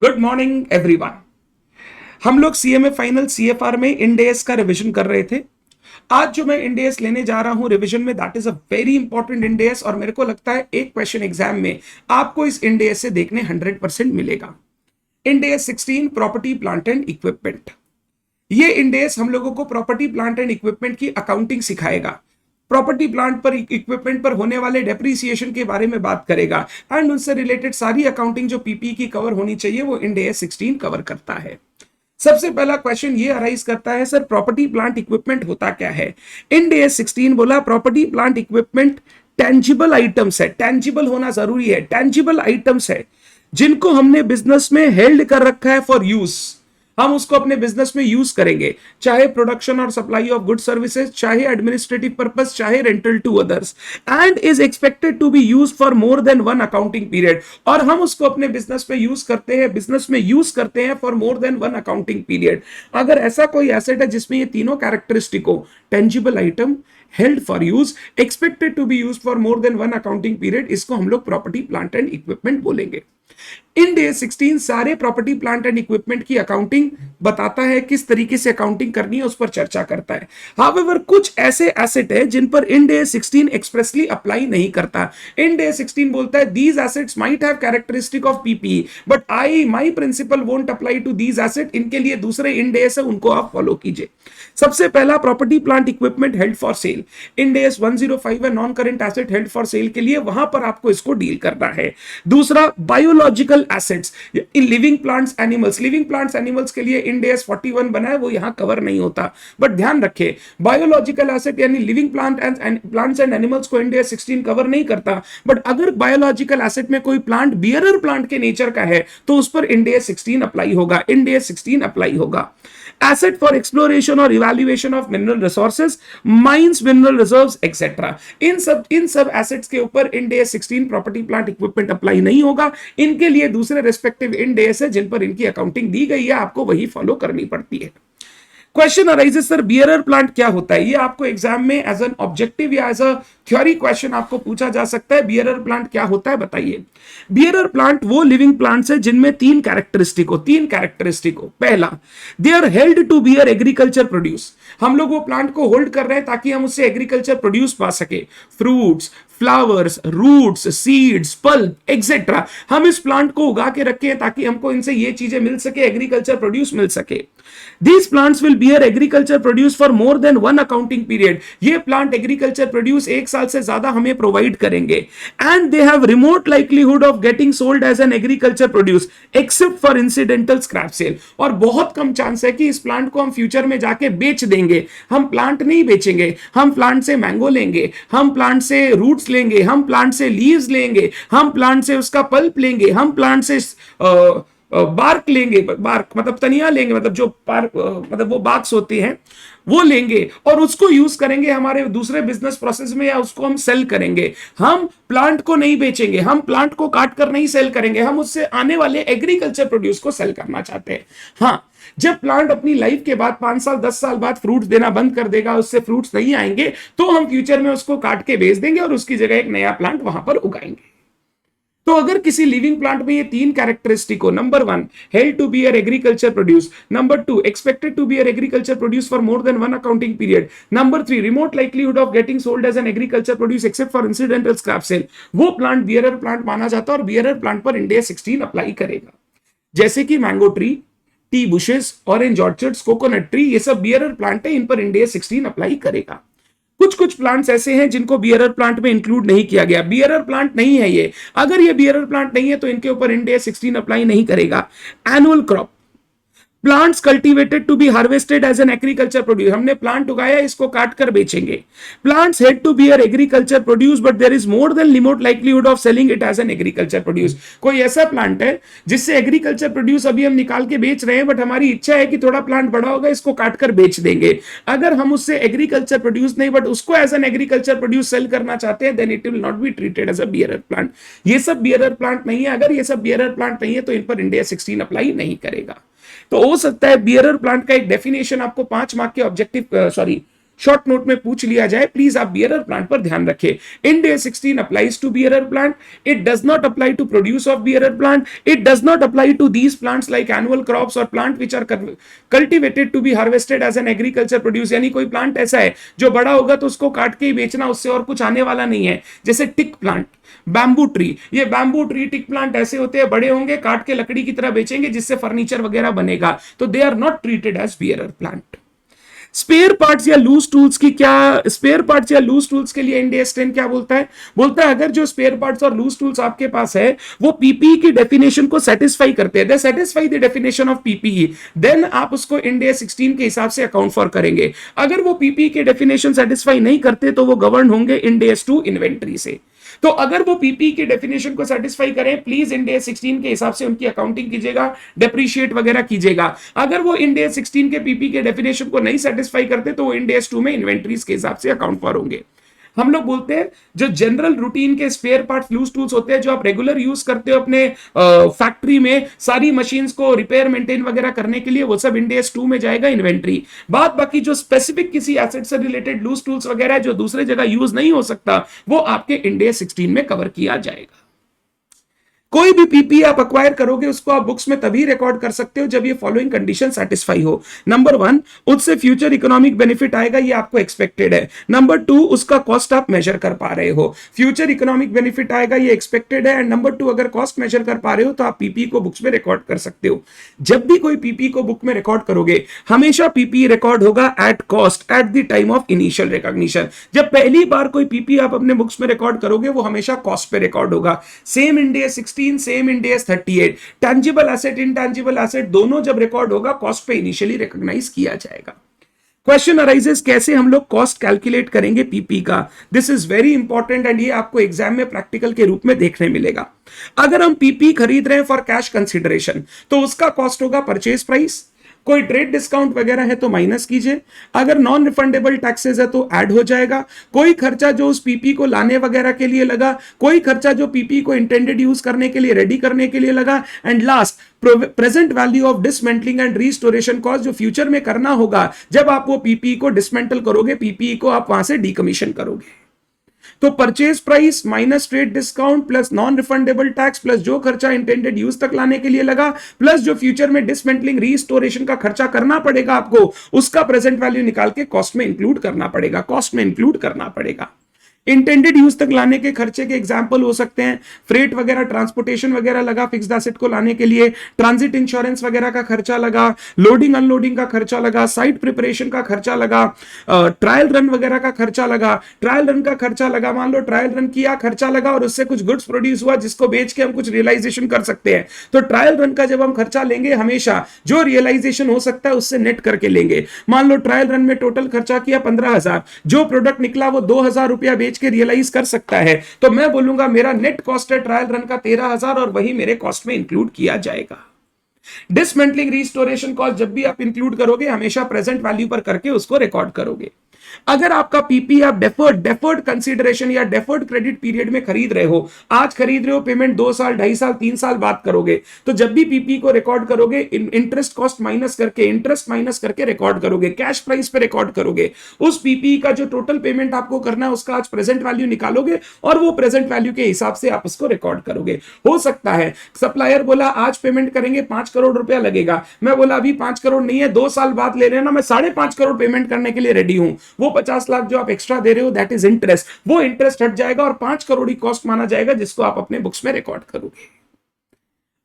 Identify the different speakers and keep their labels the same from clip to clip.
Speaker 1: Good morning everyone. हम लोग CMA final CFR में इंडेस का रिवीजन कर रहे थे। आज जो मैं इंडेस लेने जा रहा हूं रिवीजन में, that is a very important Ind AS, और मेरे को लगता है एक क्वेश्चन एग्जाम में आपको इस इंडेस से देखने 100% मिलेगा। इंडेस 16 प्रॉपर्टी प्लांट एंड इक्विपमेंट। ये इंडेस हम लोगों को प्रॉपर्टी प्लांट एंड इक्विपमेंट की अकाउंटिंग सिखाएगा। प्रॉपर्टी प्लांट पर इक्विपमेंट पर होने वाले डेप्रिसिएशन के बारे में बात करेगा एंड उनसे रिलेटेड सारी अकाउंटिंग जो पीपी की कवर होनी चाहिए वो इंडेस 16 कवर करता है। सबसे पहला क्वेश्चन ये अराइज करता है, सर प्रॉपर्टी प्लांट इक्विपमेंट होता क्या है। इंडेस 16 बोला property plant equipment tangible items है। टेंजिबल होना जरूरी है। टेंजिबल आइटम्स है जिनको हमने बिजनेस में हेल्ड कर रखा है फॉर यूज। हम उसको अपने बिजनेस में यूज करेंगे, चाहे प्रोडक्शन और सप्लाई ऑफ गुड सर्विसेज, चाहे एडमिनिस्ट्रेटिव पर्पस, चाहे rental to others, and is expected to be use for more than one accounting period. और हम उसको अपने बिजनेस में यूज करते हैं, बिजनेस में यूज करते हैं for more than one accounting period. अगर ऐसा कोई एसेट है जिसमें ये तीनों कैरेक्टरिस्टिक हो, tangible item, held for use, expected to be use for more than one accounting period, इसको हम लोग प्रॉपर्टी प्लांट एंड इक्विपमेंट बोलेंगे। इंडेस 16 सारे प्रॉपर्टी प्लांट एंड इक्विपमेंट की अकाउंटिंग बताता है, किस तरीके से अकाउंटिंग करनी है उस पर चर्चा करता है। हाउएवर कुछ ऐसे एसेट है जिन पर इंडेस 16 एक्सप्रेसली अप्लाई नहीं करता। इंडेस 16 बोलता है these assets might have characteristic of PP but my principle won't apply to these asset. इनके लिए दूसरे इंडेस है, उनको आप फॉलो कीजिए। सबसे पहला property plant equipment held for sale, Ind AS 105 है, non current asset held for sale के लिए, वहां पर आपको इसको डील करना है। दूसरा biological assets in living plants animals. Living plants animals के लिए इंडेस 41 बना है, वो यहां कवर नहीं होता। बट ध्यान रखें बायोलॉजिकल एसेट यानी लिविंग प्लांट्स एंड एनिमल्स को इंडेस 16 कवर नहीं करता। बट अगर बायोलॉजिकल एसेट में कोई प्लांट बियरर प्लांट के नेचर का है तो उस पर इंडेस 16 अप्लाई होगा। इंडेस 16 अप्लाई होगा। एसेट फॉर एक्सप्लोरेशन और evaluation of mineral resources, mines, mineral reserves etcetera, इन सब एसेट्स के ऊपर Ind AS 16 property plant equipment apply नहीं होगा। इनके लिए दूसरे रेस्पेक्टिव इंडेस है जिन पर इनकी अकाउंटिंग दी गई है, आपको वही फॉलो करनी पड़ती है। Question arises, sir bearer plant क्या होता है। ये आपको एग्जाम में एज एन ऑब्जेक्टिव या एज अ थ्योरी क्वेश्चन आपको पूछा जा सकता है। बियरर प्लांट क्या होता है बताइए। बियरर प्लांट वो लिविंग प्लांट्स है जिनमें तीन कैरेक्टरिस्टिक हो। पहला, they are held to bear agriculture produce. हम लोग वो प्लांट को होल्ड कर रहे हैं ताकि हम उससे एग्रीकल्चर प्रोड्यूस पा सके। Fruits, flowers, roots, seeds, pulp etcetera, हम इस प्लांट को उगा के रखे हैं ताकि हमको इनसे ये चीजें मिल सके, एग्रीकल्चर प्रोड्यूस मिल सके। These plants will bear agriculture produce for more than one accounting period. ये प्लांट एग्रीकल्चर प्रोड्यूस एक साल से ज्यादा हमें प्रोवाइड करेंगे। And they have remote likelihood of getting sold as an agriculture produce except for incidental scrap sale. और बहुत कम chance है कि इस प्लांट को हम फ्यूचर में जाके बेच देंगे। हम प्लांट नहीं बेचेंगे, हम प्लांट से मैंगो लेंगे, हम प्लांट से रूट्स लेंगे, हम प्लांट से लीव्स लेंगे, हम प्लांट से उसका पल्प लेंगे, हम प्लांट से बार्क लेंगे, बार्क मतलब तनिया लेंगे, मतलब जो मतलब वो बार्क्स होती हैं वो लेंगे और उसको यूज करेंगे हमारे दूसरे बिजनेस प्रोसेस में, या उसको हम सेल करेंगे। हम प्लांट को नहीं बेचेंगे, हम प्लांट को काट कर नहीं सेल करेंगे, हम उससे आने वाले एग्रीकल्चर प्रोड्यूस को सेल करना चाहते हैं। हाँ, जब प्लांट अपनी लाइफ के बाद 5 साल 10 साल बाद फ्रूट्स देना बंद कर देगा, उससे फ्रूट्स नहीं आएंगे, तो हम फ्यूचर में उसको काट के बेच देंगे और उसकी जगह एक नया प्लांट वहां पर उगाएंगे। तो अगर किसी लिविंग प्लांट में ये तीन कैरेक्टरिस्टिक हो, number 1 held to bear agriculture produce, number 2 expected to bear agriculture produce for more than one accounting period, number 3 remote likelihood of getting sold as an agriculture produce except for incidental scrap sale, वो plant bearer plant माना जाता है और bearer plant पर Ind AS 16 apply करेगा। जैसे कि mango tree, T bushes, orange orchards, coconut tree, ये सब बियरर प्लांट है, इन पर इंडेस 16 अप्लाई करेगा। कुछ प्लांट्स ऐसे हैं जिनको बियरर प्लांट में इंक्लूड नहीं किया गया। बियरर प्लांट नहीं है ये, अगर ये बियरर प्लांट नहीं है तो इनके ऊपर इंडेस 16 अप्लाई नहीं करेगा। Annual crop, plants cultivated to be harvested as an agriculture produce, हमने प्लांट उगाया, इसको काट कर बेचेंगे। Plants head to bear agriculture produce but there is more than limit likelihood of selling it as an agriculture produce. कोई ऐसा plant है जिससे एग्रीकल्चर प्रोड्यूस अभी हम निकाल के बेच रहे हैं, बट हमारी इच्छा है कि थोड़ा प्लांट बड़ा होगा, इसको काट कर बेच देंगे। अगर हम उससे एग्रीकल्चर प्रोड्यूस नहीं बट उसको as an agriculture produce sale करना चाहते हैं, then it will not be treated as a bearer plant. ये सब बियरर प्लांट नहीं है। अगर ये सब बियरर प्लांट नहीं है तो इन पर इंडेस 16 अप्लाई नहीं करेगा। तो हो सकता है बियरर प्लांट का एक डेफिनेशन आपको 5 मार्क के ऑब्जेक्टिव शॉर्ट नोट में पूछ लिया जाए, प्लीज आप बियरर प्लांट पर ध्यान रखें। Ind AS 16 applies to bearer plant, it does not apply to produce of bearer plant, it does not apply to these plants like annual crops और plant which are cultivated to be harvested as an agriculture produce. यानी कोई plant ऐसा है जो बड़ा होगा तो उसको काट के ही बेचना, उससे और कुछ आने वाला नहीं है। जैसे टिक प्लांट, बैम्बू ट्री, ये बैम्बू ट्री टिक प्लांट ऐसे होते हैं, बड़े होंगे, काट के लकड़ी की तरह बेचेंगे जिससे फर्नीचर वगैरह बनेगा, तो they are not treated as bearer plant. Spare parts या लूज टूल्स की क्या, स्पेयर पार्ट्स या लूज टूल्स के लिए इंड AS 10 क्या बोलता है? बोलता है अगर जो स्पेयर पार्ट्स और लूज टूल्स आपके पास है वो पीपीई की डेफिनेशन को सेटिस्फाई करते हैं, they satisfy the definition of PPE, then आप उसको इंड AS 16 के हिसाब से अकाउंट फॉर करेंगे। अगर वो पीपीई के डेफिनेशन सेटिस्फाई नहीं करते तो वो गवर्न होंगे इंड AS 2 इन्वेंट्री से। तो अगर वो पीपी की डेफिनेशन को सेटिस्फाई करें, प्लीज इंड AS 16 के हिसाब से उनकी अकाउंटिंग कीजिएगा, डेप्रिशिएट वगैरह कीजिएगा। अगर वो इंड AS 16 के पीपी के डेफिनेशन को नहीं सेटिस्फाई करते तो वो इंड AS 2 में इन्वेंट्रीज के हिसाब से अकाउंट फॉर होंगे। हम लोग बोलते हैं जो जनरल रूटीन के स्पेयर पार्ट्स लूज टूल्स होते हैं जो आप रेगुलर यूज करते हो अपने फैक्ट्री में सारी मशीन्स को रिपेयर मेंटेन वगैरह करने के लिए, वो सब इंड AS 2 में जाएगा इन्वेंट्री। बात बाकी जो स्पेसिफिक किसी एसेट से रिलेटेड लूज टूल्स वगैरह जो दूसरे जगह यूज नहीं हो सकता वो आपके इंड AS 16 में कवर किया जाएगा। कोई भी पीपी आप अक्वायर करोगे उसको आप बुक्स में तभी रिकॉर्ड कर सकते हो जब ये फॉलोइंग कंडीशन सेटिस्फाई हो। नंबर 1, उससे फ्यूचर इकोनॉमिक बेनिफिट आएगा, ये आपको एक्सपेक्टेड है। नंबर 2, उसका कॉस्ट आप मेजर कर पा रहे हो। फ्यूचर इकोनॉमिक बेनिफिट आएगा, ये एक्सपेक्टेड है। एंड नंबर 2, अगर कॉस्ट मेजर कर पा रहे हो तो आप पीपी को बुक्स में रिकॉर्ड कर सकते हो। जब भी कोई पीपी को बुक में रिकॉर्ड करोगे हमेशा पीपी रिकॉर्ड होगा at cost at the time of initial recognition. जब पहली बार कोई पीपी आप अपने बुक्स में रिकॉर्ड करोगे वो हमेशा कॉस्ट पे रिकॉर्ड होगा। Same Ind AS 16, same Ind AS 38, tangible asset intangible asset दोनों जब रिकॉर्ड होगा कॉस्ट पे इनिशियली रिकॉग्नाइज किया जाएगा। क्वेश्चन अराइजेस कैसे हम लोग कॉस्ट कैलकुलेट करेंगे पीपी का, this is very important and ये आपको एग्जाम में प्रैक्टिकल के रूप में देखने मिलेगा। अगर हम पीपी खरीद रहे हैं फॉर कैश कंसिडरेशन तो उसका कॉस्ट होगा परचेज प्राइस, कोई ट्रेड डिस्काउंट वगैरह है तो माइनस कीजिए, अगर नॉन रिफंडेबल टैक्सेस है तो ऐड हो जाएगा, कोई खर्चा जो उस पीपी को लाने वगैरह के लिए लगा, कोई खर्चा जो पीपी को इंटेंडेड यूज करने के लिए रेडी करने के लिए लगा, and last present value of dismantling and restoration cost जो फ्यूचर में करना होगा जब आप वो पीपी को डिसमेंटल करोगे, पीपी को आप वहां से डीकमीशन करोगे। तो purchase price minus trade discount plus non refundable tax plus जो खर्चा इंटेंडेड यूज तक लाने के लिए लगा प्लस जो फ्यूचर में डिसमेंटलिंग रीस्टोरेशन का खर्चा करना पड़ेगा आपको, उसका प्रेजेंट वैल्यू निकाल के कॉस्ट में इंक्लूड करना पड़ेगा, कॉस्ट में इंक्लूड करना पड़ेगा। इंटेंडेड यूज तक लाने के खर्चे के एग्जांपल हो सकते हैं फ्रेट वगैरह, ट्रांसपोर्टेशन वगैरह लगा फिक्स्ड एसेट को लाने के लिए, ट्रांजिट इंश्योरेंस वगैरह का खर्चा लगा, लोडिंग अनलोडिंग का खर्चा लगा, साइट प्रिपरेशन का खर्चा लगा, ट्रायल रन वगैरह का खर्चा लगा, ट्रायल रन का खर्चा लगा, मान लो ट्रायल रन किया, खर्चा लगा और उससे कुछ गुड्स प्रोड्यूस हुआ जिसको बेच के हम कुछ रियलाइजेशन कर सकते हैं। तो ट्रायल रन का जब हम खर्चा लेंगे हमेशा जो रियलाइजेशन हो सकता है उससे नेट करके लेंगे। मान लो ट्रायल रन में टोटल खर्चा किया 15,000, जो प्रोडक्ट निकला वो 2,000 रुपया बेच के रियलाइज कर सकता है, तो मैं बोलूंगा मेरा नेट कॉस्ट है ट्रायल रन का 13,000 और वही मेरे कॉस्ट में इंक्लूड किया जाएगा। डिसमेंटलिंग रिस्टोरेशन कॉस्ट जब भी आप इंक्लूड करोगे हमेशा प्रेजेंट वैल्यू पर करके उसको रिकॉर्ड करोगे। अगर आपका पीपी आप डेफर्ड कंसीडरेशन या डेफर्ड क्रेडिट पीरियड में खरीद रहे हो, आज खरीद रहे हो, पेमेंट 2 साल 2.5 साल 3 साल बाद करोगे, तो जब भी पीपी को रिकॉर्ड करोगे इंटरेस्ट कॉस्ट माइनस करके, इंटरेस्ट माइनस करके रिकॉर्ड करोगे, कैश प्राइस पे रिकॉर्ड करोगे। उस पीपी का जो टोटल पेमेंट आपको करना है उसका आज प्रेजेंट वैल्यू निकालोगे और वो प्रेजेंट वैल्यू के हिसाब से आप उसको रिकॉर्ड करोगे। हो सकता है सप्लायर बोला आज पेमेंट करेंगे 5 करोड़ रुपया लगेगा, मैं बोला अभी 5 करोड़ नहीं है 2 साल बाद ले लेना, मैं 5.5 करोड़ पेमेंट करने के लिए रेडी हूं। वो 50 लाख जो आप एक्स्ट्रा दे रहे हो दैट इज इंटरेस्ट, वो इंटरेस्ट हट जाएगा और 5 करोड़ ही कॉस्ट माना जाएगा जिसको आप अपने बुक्स में रिकॉर्ड करोगे।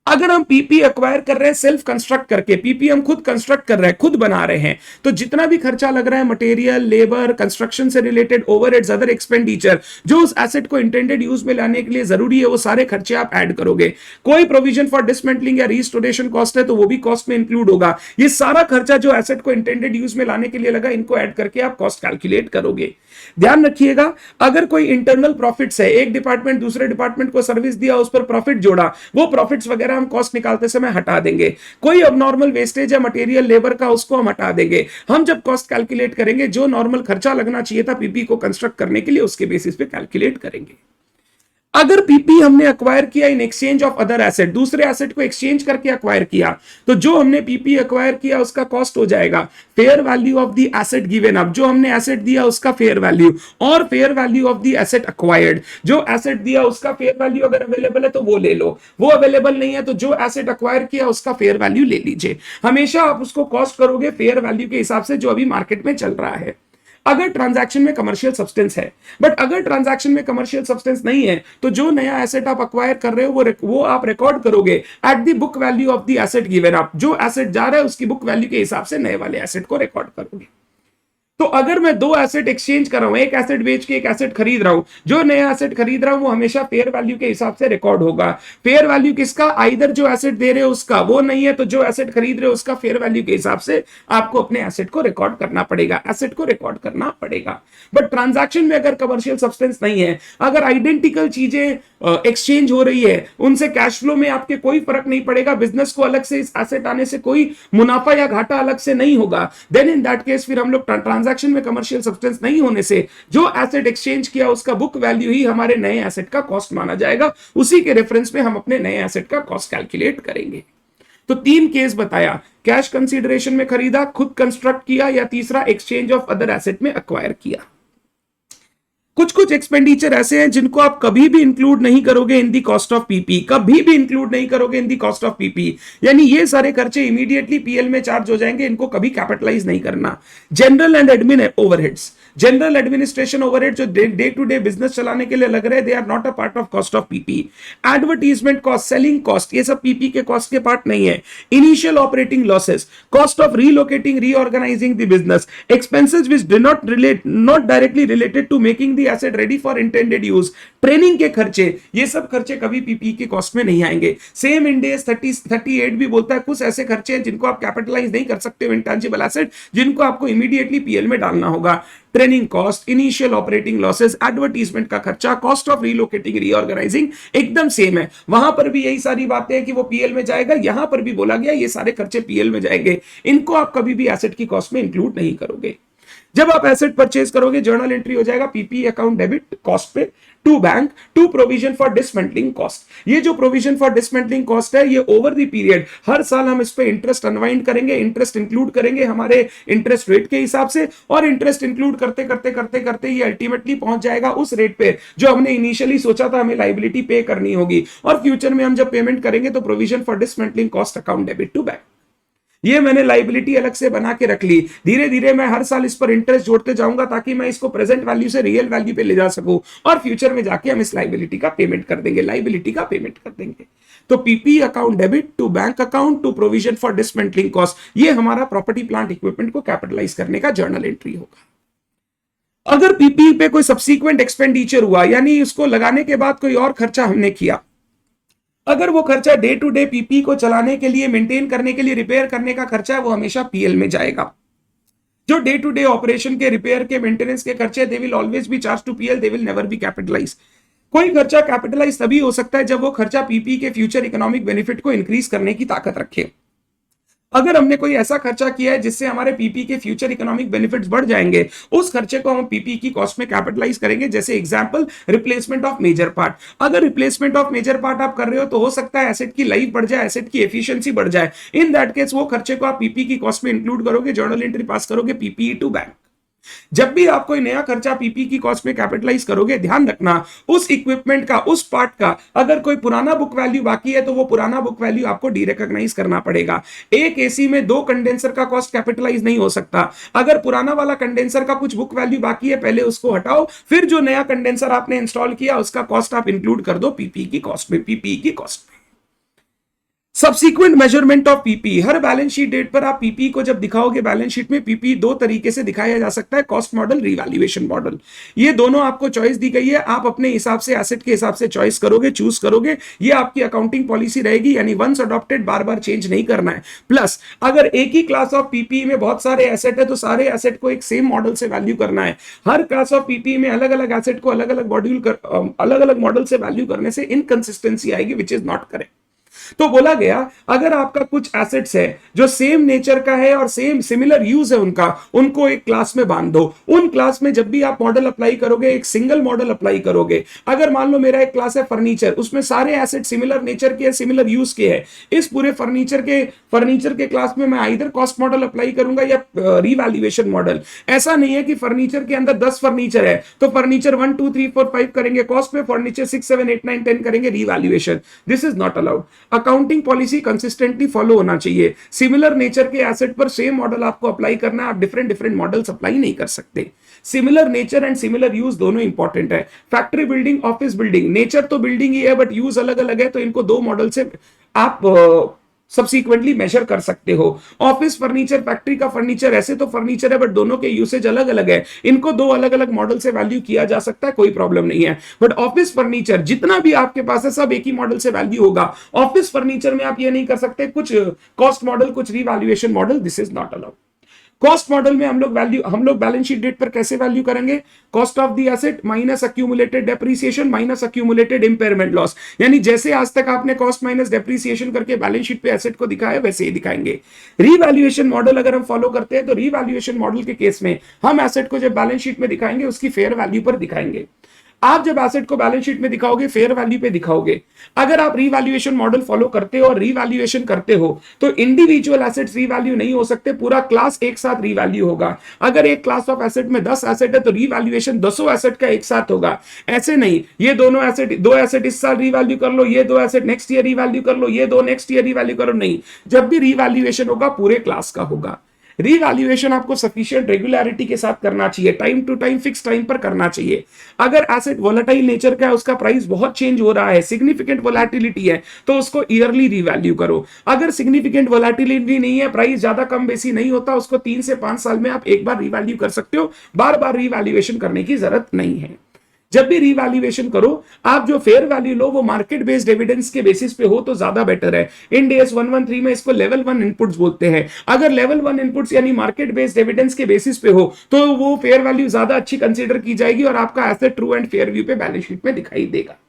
Speaker 1: अगर हम पीपी एक्वायर कर रहे हैं सेल्फ कंस्ट्रक्ट करके, पीपी हम खुद कंस्ट्रक्ट कर रहे हैं, खुद बना रहे हैं, तो जितना भी खर्चा लग रहा है मटेरियल, लेबर, कंस्ट्रक्शन से रिलेटेड ओवरहेड्स, अदर एक्सपेंडिचर जो उस एसेट को इंटेंडेड यूज में लाने के लिए जरूरी है वो सारे खर्चे आप ऐड करोगे। कोई प्रोविजन फॉर डिसमेंटलिंग या रिस्टोरेशन कॉस्ट है तो वो भी कॉस्ट में इंक्लूड होगा। ये सारा खर्चा जो एसेट को इंटेंडेड यूज में लाने के लिए लगा इनको ऐड करके आप कॉस्ट कैलकुलेट करोगे। ध्यान रखिएगा अगर कोई इंटरनल प्रॉफिट्स है, एक डिपार्टमेंट दूसरे डिपार्टमेंट को सर्विस दिया उस पर प्रॉफिट जोड़ा, वो प्रॉफिट्स वगैरह हम कॉस्ट निकालते समय हटा देंगे। कोई अबनॉर्मल वेस्टेज है मटेरियल लेबर का उसको हम हटा देंगे। हम जब कॉस्ट कैलकुलेट करेंगे जो नॉर्मल खर्चा लगना चाहिए था पीपी को कंस्ट्रक्ट करने के लिए उसके बेसिस पे कैलकुलेट करेंगे। अगर पीपी हमने अक्वायर किया in exchange of other asset, दूसरे एसेट को एक्सचेंज करके अक्वायर किया, तो जो हमने पीपी अक्वायर किया उसका कॉस्ट हो जाएगा fair value of the asset given up, जो हमने एसेट दिया उसका फेयर वैल्यू, और fair value of the asset acquired, जो एसेट दिया उसका फेयर वैल्यू अगर अवेलेबल है तो वो ले लो, वो अवेलेबल नहीं है तो जो एसेट अक्वायर किया उसका फेयर वैल्यू ले लीजिए। हमेशा आप उसको कॉस्ट करोगे फेयर वैल्यू के हिसाब से जो अभी मार्केट में चल रहा है, अगर ट्रांजैक्शन में कमर्शियल सब्सटेंस है। बट अगर ट्रांजैक्शन में कमर्शियल सब्सटेंस नहीं है तो जो नया एसेट आप अक्वायर कर रहे हो वो आप रिकॉर्ड करोगे at the book value of the asset given up, जो एसेट जा रहा है उसकी बुक वैल्यू के हिसाब से नए वाले एसेट को रिकॉर्ड करोगे। तो अगर मैं दो एसेट एक्सचेंज कर रहा हूं, एक एसेट बेच के एक एसेट खरीद रहा हूं, जो नया एसेट खरीद रहा हूं वो हमेशा फेयर वैल्यू के हिसाब से रिकॉर्ड होगा। फेयर वैल्यू किसका? आइदर जो एसेट दे रहे हो उसका, वो नहीं है तो जो एसेट खरीद रहे हो उसका फेयर वैल्यू के हिसाब से आपको अपने एसेट को रिकॉर्ड करना पड़ेगा, एसेट को रिकॉर्ड करना पड़ेगा। बट ट्रांजैक्शन में अगर कमर्शियल सब्सटेंस नहीं है, अगर आइडेंटिकल चीजें एक्सचेंज हो रही है, उनसे कैश फ्लो में आपके कोई फर्क नहीं पड़ेगा, बिजनेस को अलग से इस एसेट आने से कोई मुनाफा या घाटा अलग से नहीं होगा, देन इन दैट केस फिर हम लोग ट्रांजैक्शन में कमर्शियल सब्सटेंस नहीं होने से जो एसेट एक्सचेंज किया उसका बुक वैल्यू ही हमारे नए एसेट का कॉस्ट माना जाएगा, उसी के रेफरेंस में हम अपने नए एसेट का कॉस्ट कैलकुलेट करेंगे। तो तीन केस बताया, कैश कंसीडरेशन में खरीदा, खुद कंस्ट्रक्ट किया, या तीसरा एक्सचेंज ऑफ अदर एसेट में एक्वायर किया। कुछ कुछ एक्सपेंडिचर ऐसे हैं जिनको आप कभी भी इंक्लूड नहीं करोगे इन दी कॉस्ट ऑफ पीपी, कभी भी इंक्लूड नहीं करोगे इन दी कॉस्ट ऑफ पीपी, यानी ये सारे खर्चे इमीडिएटली पीएल में चार्ज हो जाएंगे, इनको कभी कैपिटलाइज नहीं करना। General and admin overheads, general administration overhead जो डे टू डे बिजनेस चलाने के लिए लग रहे, they are not a part of cost of PP. Advertisement cost, selling cost, ये सब पीपी के कॉस्ट के पार्ट नहीं है। Initial operating losses, cost of relocating reorganising the business, expenses which do not directly related to making the asset ready for intended use, training के खर्चे, ये सब खर्चे कभी पीपी के कॉस्ट में नहीं आएंगे। सेम इंड एस 38 भी बोलता है कुछ ऐसे खर्चे हैं जिनको आप कैपिटलाइज नहीं कर सकते हो, इंटेंजिबल एसेट, जिनको आपको इमीडिएटली पीएल में डालना होगा। Training cost, initial operating losses, advertisement का खर्चा, कॉस्ट ऑफ रीलोकेटिंग रीऑर्गेनाइजिंग एकदम सेम है। वहां पर भी यही सारी बातें हैं कि वो पीएल में जाएगा, यहां पर भी बोला गया ये सारे खर्चे पीएल में जाएंगे, इनको आप कभी भी एसेट की कॉस्ट में इंक्लूड नहीं करोगे। जब आप एसेट परचेज करोगे जर्नल एंट्री हो जाएगा पीपी अकाउंट डेबिट कॉस्ट पे to bank to provision for dismantling cost. ये जो प्रोविजन फॉर डिसमेंटलिंग कॉस्ट है ये ओवर द पीरियड हर साल हम इस पे इंटरेस्ट अनवाइंड करेंगे, इंटरेस्ट इंक्लूड करेंगे हमारे इंटरेस्ट रेट के हिसाब से, और इंटरेस्ट इंक्लूड करते करते करते करते ये अल्टीमेटली पहुंच जाएगा उस रेट पे जो हमने इनिशियली सोचा था हमें लायबिलिटी पे करनी होगी, और फ्यूचर में हम जब पेमेंट करेंगे तो provision for dismantling cost account debit to bank. ये मैंने लाइबिलिटी अलग से बना के रख ली, धीरे धीरे मैं हर साल इस पर इंटरेस्ट जोड़ते जाऊंगा ताकि मैं इसको प्रेजेंट वैल्यू से रियल वैल्यू पे ले जा सकूं, और फ्यूचर में जाके हम इस लाइबिलिटी का पेमेंट कर देंगे, लाइबिलिटी का पेमेंट कर देंगे। तो PP account debit to bank account to provision for dismantling cost, ये हमारा प्रॉपर्टी प्लांट इक्विपमेंट को कैपिटलाइज करने का जर्नल एंट्री होगा। अगर पीपी पे कोई सब्सीक्वेंट एक्सपेंडिचर हुआ, यानी इसको लगाने के बाद कोई और खर्चा हमने किया, अगर वो खर्चा डे टू डे पीपी को चलाने के लिए, मेंटेन करने के लिए, रिपेयर करने का खर्चा है, वो हमेशा पीएल में जाएगा। जो डे टू डे ऑपरेशन के, रिपेयर के, मेंटेनेंस के खर्चे, they will always be charge to PL, they will never be capitalise. कोई खर्चा कैपिटलाइज तभी हो सकता है जब वो खर्चा पीपी के फ्यूचर इकोनॉमिक बेनिफिट को इंक्रीज करने की ताकत रखे। अगर हमने कोई ऐसा खर्चा किया है जिससे हमारे पीपी के फ्यूचर इकोनॉमिक बेनिफिट्स बढ़ जाएंगे, उस खर्चे को हम पीपी की कॉस्ट में कैपिटलाइज करेंगे। जैसे example replacement of major part, अगर रिप्लेसमेंट ऑफ मेजर पार्ट आप कर रहे हो तो हो सकता है एसेट की लाइफ बढ़ जाए, एसेट की एफिशिएंसी बढ़ जाए, इन दैट केस वो खर्चे को आप पीपी की कॉस्ट में इंक्लूड करोगे, जर्नल एंट्री पास करोगे पीपी टू बैंक। जब भी आप कोई नया खर्चा पीपी की कॉस्ट में कैपिटलाइज करोगे, ध्यान रखना उस इक्विपमेंट का, उस पार्ट का अगर कोई पुराना बुक वैल्यू बाकी है तो वो पुराना बुक वैल्यू आपको डीरिकॉग्नाइज करना पड़ेगा। एक एसी में 2 कंडेंसर का कॉस्ट कैपिटलाइज नहीं हो सकता। अगर पुराना वाला कंडेंसर का कुछ बुक वैल्यू बाकी है पहले उसको हटाओ, फिर जो नया कंडेंसर आपने इंस्टॉल किया उसका कॉस्ट आप इंक्लूड कर दो पीपी की कॉस्ट में, पीपी की कॉस्ट में। सब्सीक्वेंट मेजरमेंट ऑफ पीपी, हर बैलेंस शीट डेट पर आप पीपी को जब दिखाओगे बैलेंस शीट में, पीपी 2 तरीके से दिखाया जा सकता है, कॉस्ट मॉडल, रिवैल्यूएशन मॉडल। ये दोनों आपको चॉइस दी गई है, आप अपने हिसाब से, एसेट के हिसाब से चॉइस करोगे, चूज करोगे। ये आपकी अकाउंटिंग पॉलिसी रहेगी, यानी वंस अडॉप्टेड बार बार चेंज नहीं करना है। प्लस अगर एक ही क्लास ऑफ पीपी में बहुत सारे एसेट है तो सारे एसेट को एक सेम मॉडल से वैल्यू करना है। हर क्लास ऑफ पीपी में अलग अलग एसेट को अलग अलग मॉड्यूल अलग अलग मॉडल से वैल्यू करने से इनकंसिस्टेंसी आएगी, विच इज नॉट करेक्ट। तो बोला गया अगर आपका कुछ एसेट्स है जो सेम नेचर का है और सेम सिमिलर यूज है उनका, उनको एक क्लास में बांध दो। उन क्लास में जब भी आप मॉडल अप्लाई करोगे एक सिंगल मॉडल अप्लाई करोगे। अगर मान लो मेरा एक क्लास है फर्नीचर, उसमें सारे एसेट सिमिलर नेचर के, सिमिलर यूज के है, इस पूरे फर्नीचर के क्लास में मैं इधर कॉस्ट मॉडल अप्लाई करूंगा या रिवैल्यूएशन मॉडल। ऐसा नहीं है कि फर्नीचर के अंदर 10 फर्नीचर है तो फर्नीचर 1 2 3 4 5 करेंगे कॉस्ट पे, फर्नीचर 6 7 8 9 10 करेंगे revaluation. This is not allowed. Accounting policy consistently follow होना चाहिए। सिमिलर नेचर के एसेट पर सेम मॉडल आपको अप्लाई करना है, आप डिफरेंट डिफरेंट मॉडल्स अप्लाई नहीं कर सकते। Similar nature and similar use दोनों इंपॉर्टेंट है। Factory building, office building, nature तो बिल्डिंग ही है बट यूज अलग अलग है, तो इनको दो मॉडल से आप सब्सिक्वेंटली मेजर कर सकते हो। ऑफिस फर्नीचर, फैक्ट्री का फर्नीचर, ऐसे तो फर्नीचर है बट दोनों के यूसेज अलग अलग है, इनको दो अलग अलग मॉडल से वैल्यू किया जा सकता है, कोई प्रॉब्लम नहीं है। बट ऑफिस फर्नीचर जितना भी आपके पास है सब एक ही मॉडल से वैल्यू होगा। ऑफिस फर्नीचर में आप ये नहीं कर सकते कुछ कॉस्ट मॉडल कुछ revaluation model, this is not allowed. Cost model में हम लोग बैलेंस शीट डेट पर कैसे वैल्यू करेंगे? Cost of the asset minus accumulated depreciation minus accumulated impairment loss. यानी जैसे आज तक आपने कॉस्ट माइनस डेप्रिसिएशन करके बैलेंस शीट पे एसेट को दिखाया वैसे ही दिखाएंगे। रिवैल्यूएशन मॉडल अगर हम फॉलो करते हैं तो रिवैल्यूएशन मॉडल के केस में हम एसेट को जब बैलेंस शीट में दिखाएंगे उसकी फेयर वैल्यू पर दिखाएंगे। आप जब एसेट को बैलेंस शीट में दिखाओगे फेयर वैल्यू पे दिखाओगे। अगर आप रिवैल्यूएशन मॉडल फॉलो करते हो और रिवैल्यूएशन करते हो तो इंडिविजुअल एसेट्स रिवैल्यू नहीं हो सकते, पूरा क्लास एक साथ रिवैल्यू होगा। अगर एक क्लास ऑफ एसेट में 10 एसेट है तो रिवैल्यूएशन 10 एसेट का एक साथ होगा। ऐसे नहीं ये दोनों एसेट, दो एसेट इस साल रिवैल्यू कर लो, ये दो एसेट नेक्स्ट ईयर रिवैल्यू कर लो, ये दो नेक्स्ट ईयर रिवैल्यू करो, नहीं। जब भी रिवैल्यूएशन होगा पूरे क्लास का होगा। रिवैल्यूएशन आपको सफिशिएंट रेगुलरिटी के साथ करना चाहिए, time to time fix time पर करना चाहिए। अगर एसेट वोलेटाइल नेचर का है, उसका प्राइस बहुत चेंज हो रहा है, सिग्निफिकेंट वोलेटिलिटी है, तो उसको ईयरली रिवैल्यू करो। अगर सिग्निफिकेंट वोलेटिलिटी नहीं है, प्राइस ज्यादा कम बेसी नहीं होता, उसको 3 से 5 साल में आप एक बार रिवैल्यू कर सकते हो, बार बार रिवैल्यूएशन करने की जरूरत नहीं है। जब भी रिवैल्यूएशन करो आप जो फेयर वैल्यू लो वो मार्केट बेस्ड एविडेंस के बेसिस पे हो तो ज्यादा बेटर है। इंड एस 113 में इसको लेवल 1 इनपुट्स बोलते हैं। अगर लेवल 1 इनपुट्स यानी मार्केट बेस्ड एविडेंस के बेसिस पे हो तो वो फेयर वैल्यू ज्यादा अच्छी कंसीडर की जाएगी और आपका asset true and fair view पे बैलेंस शीट में दिखाई देगा।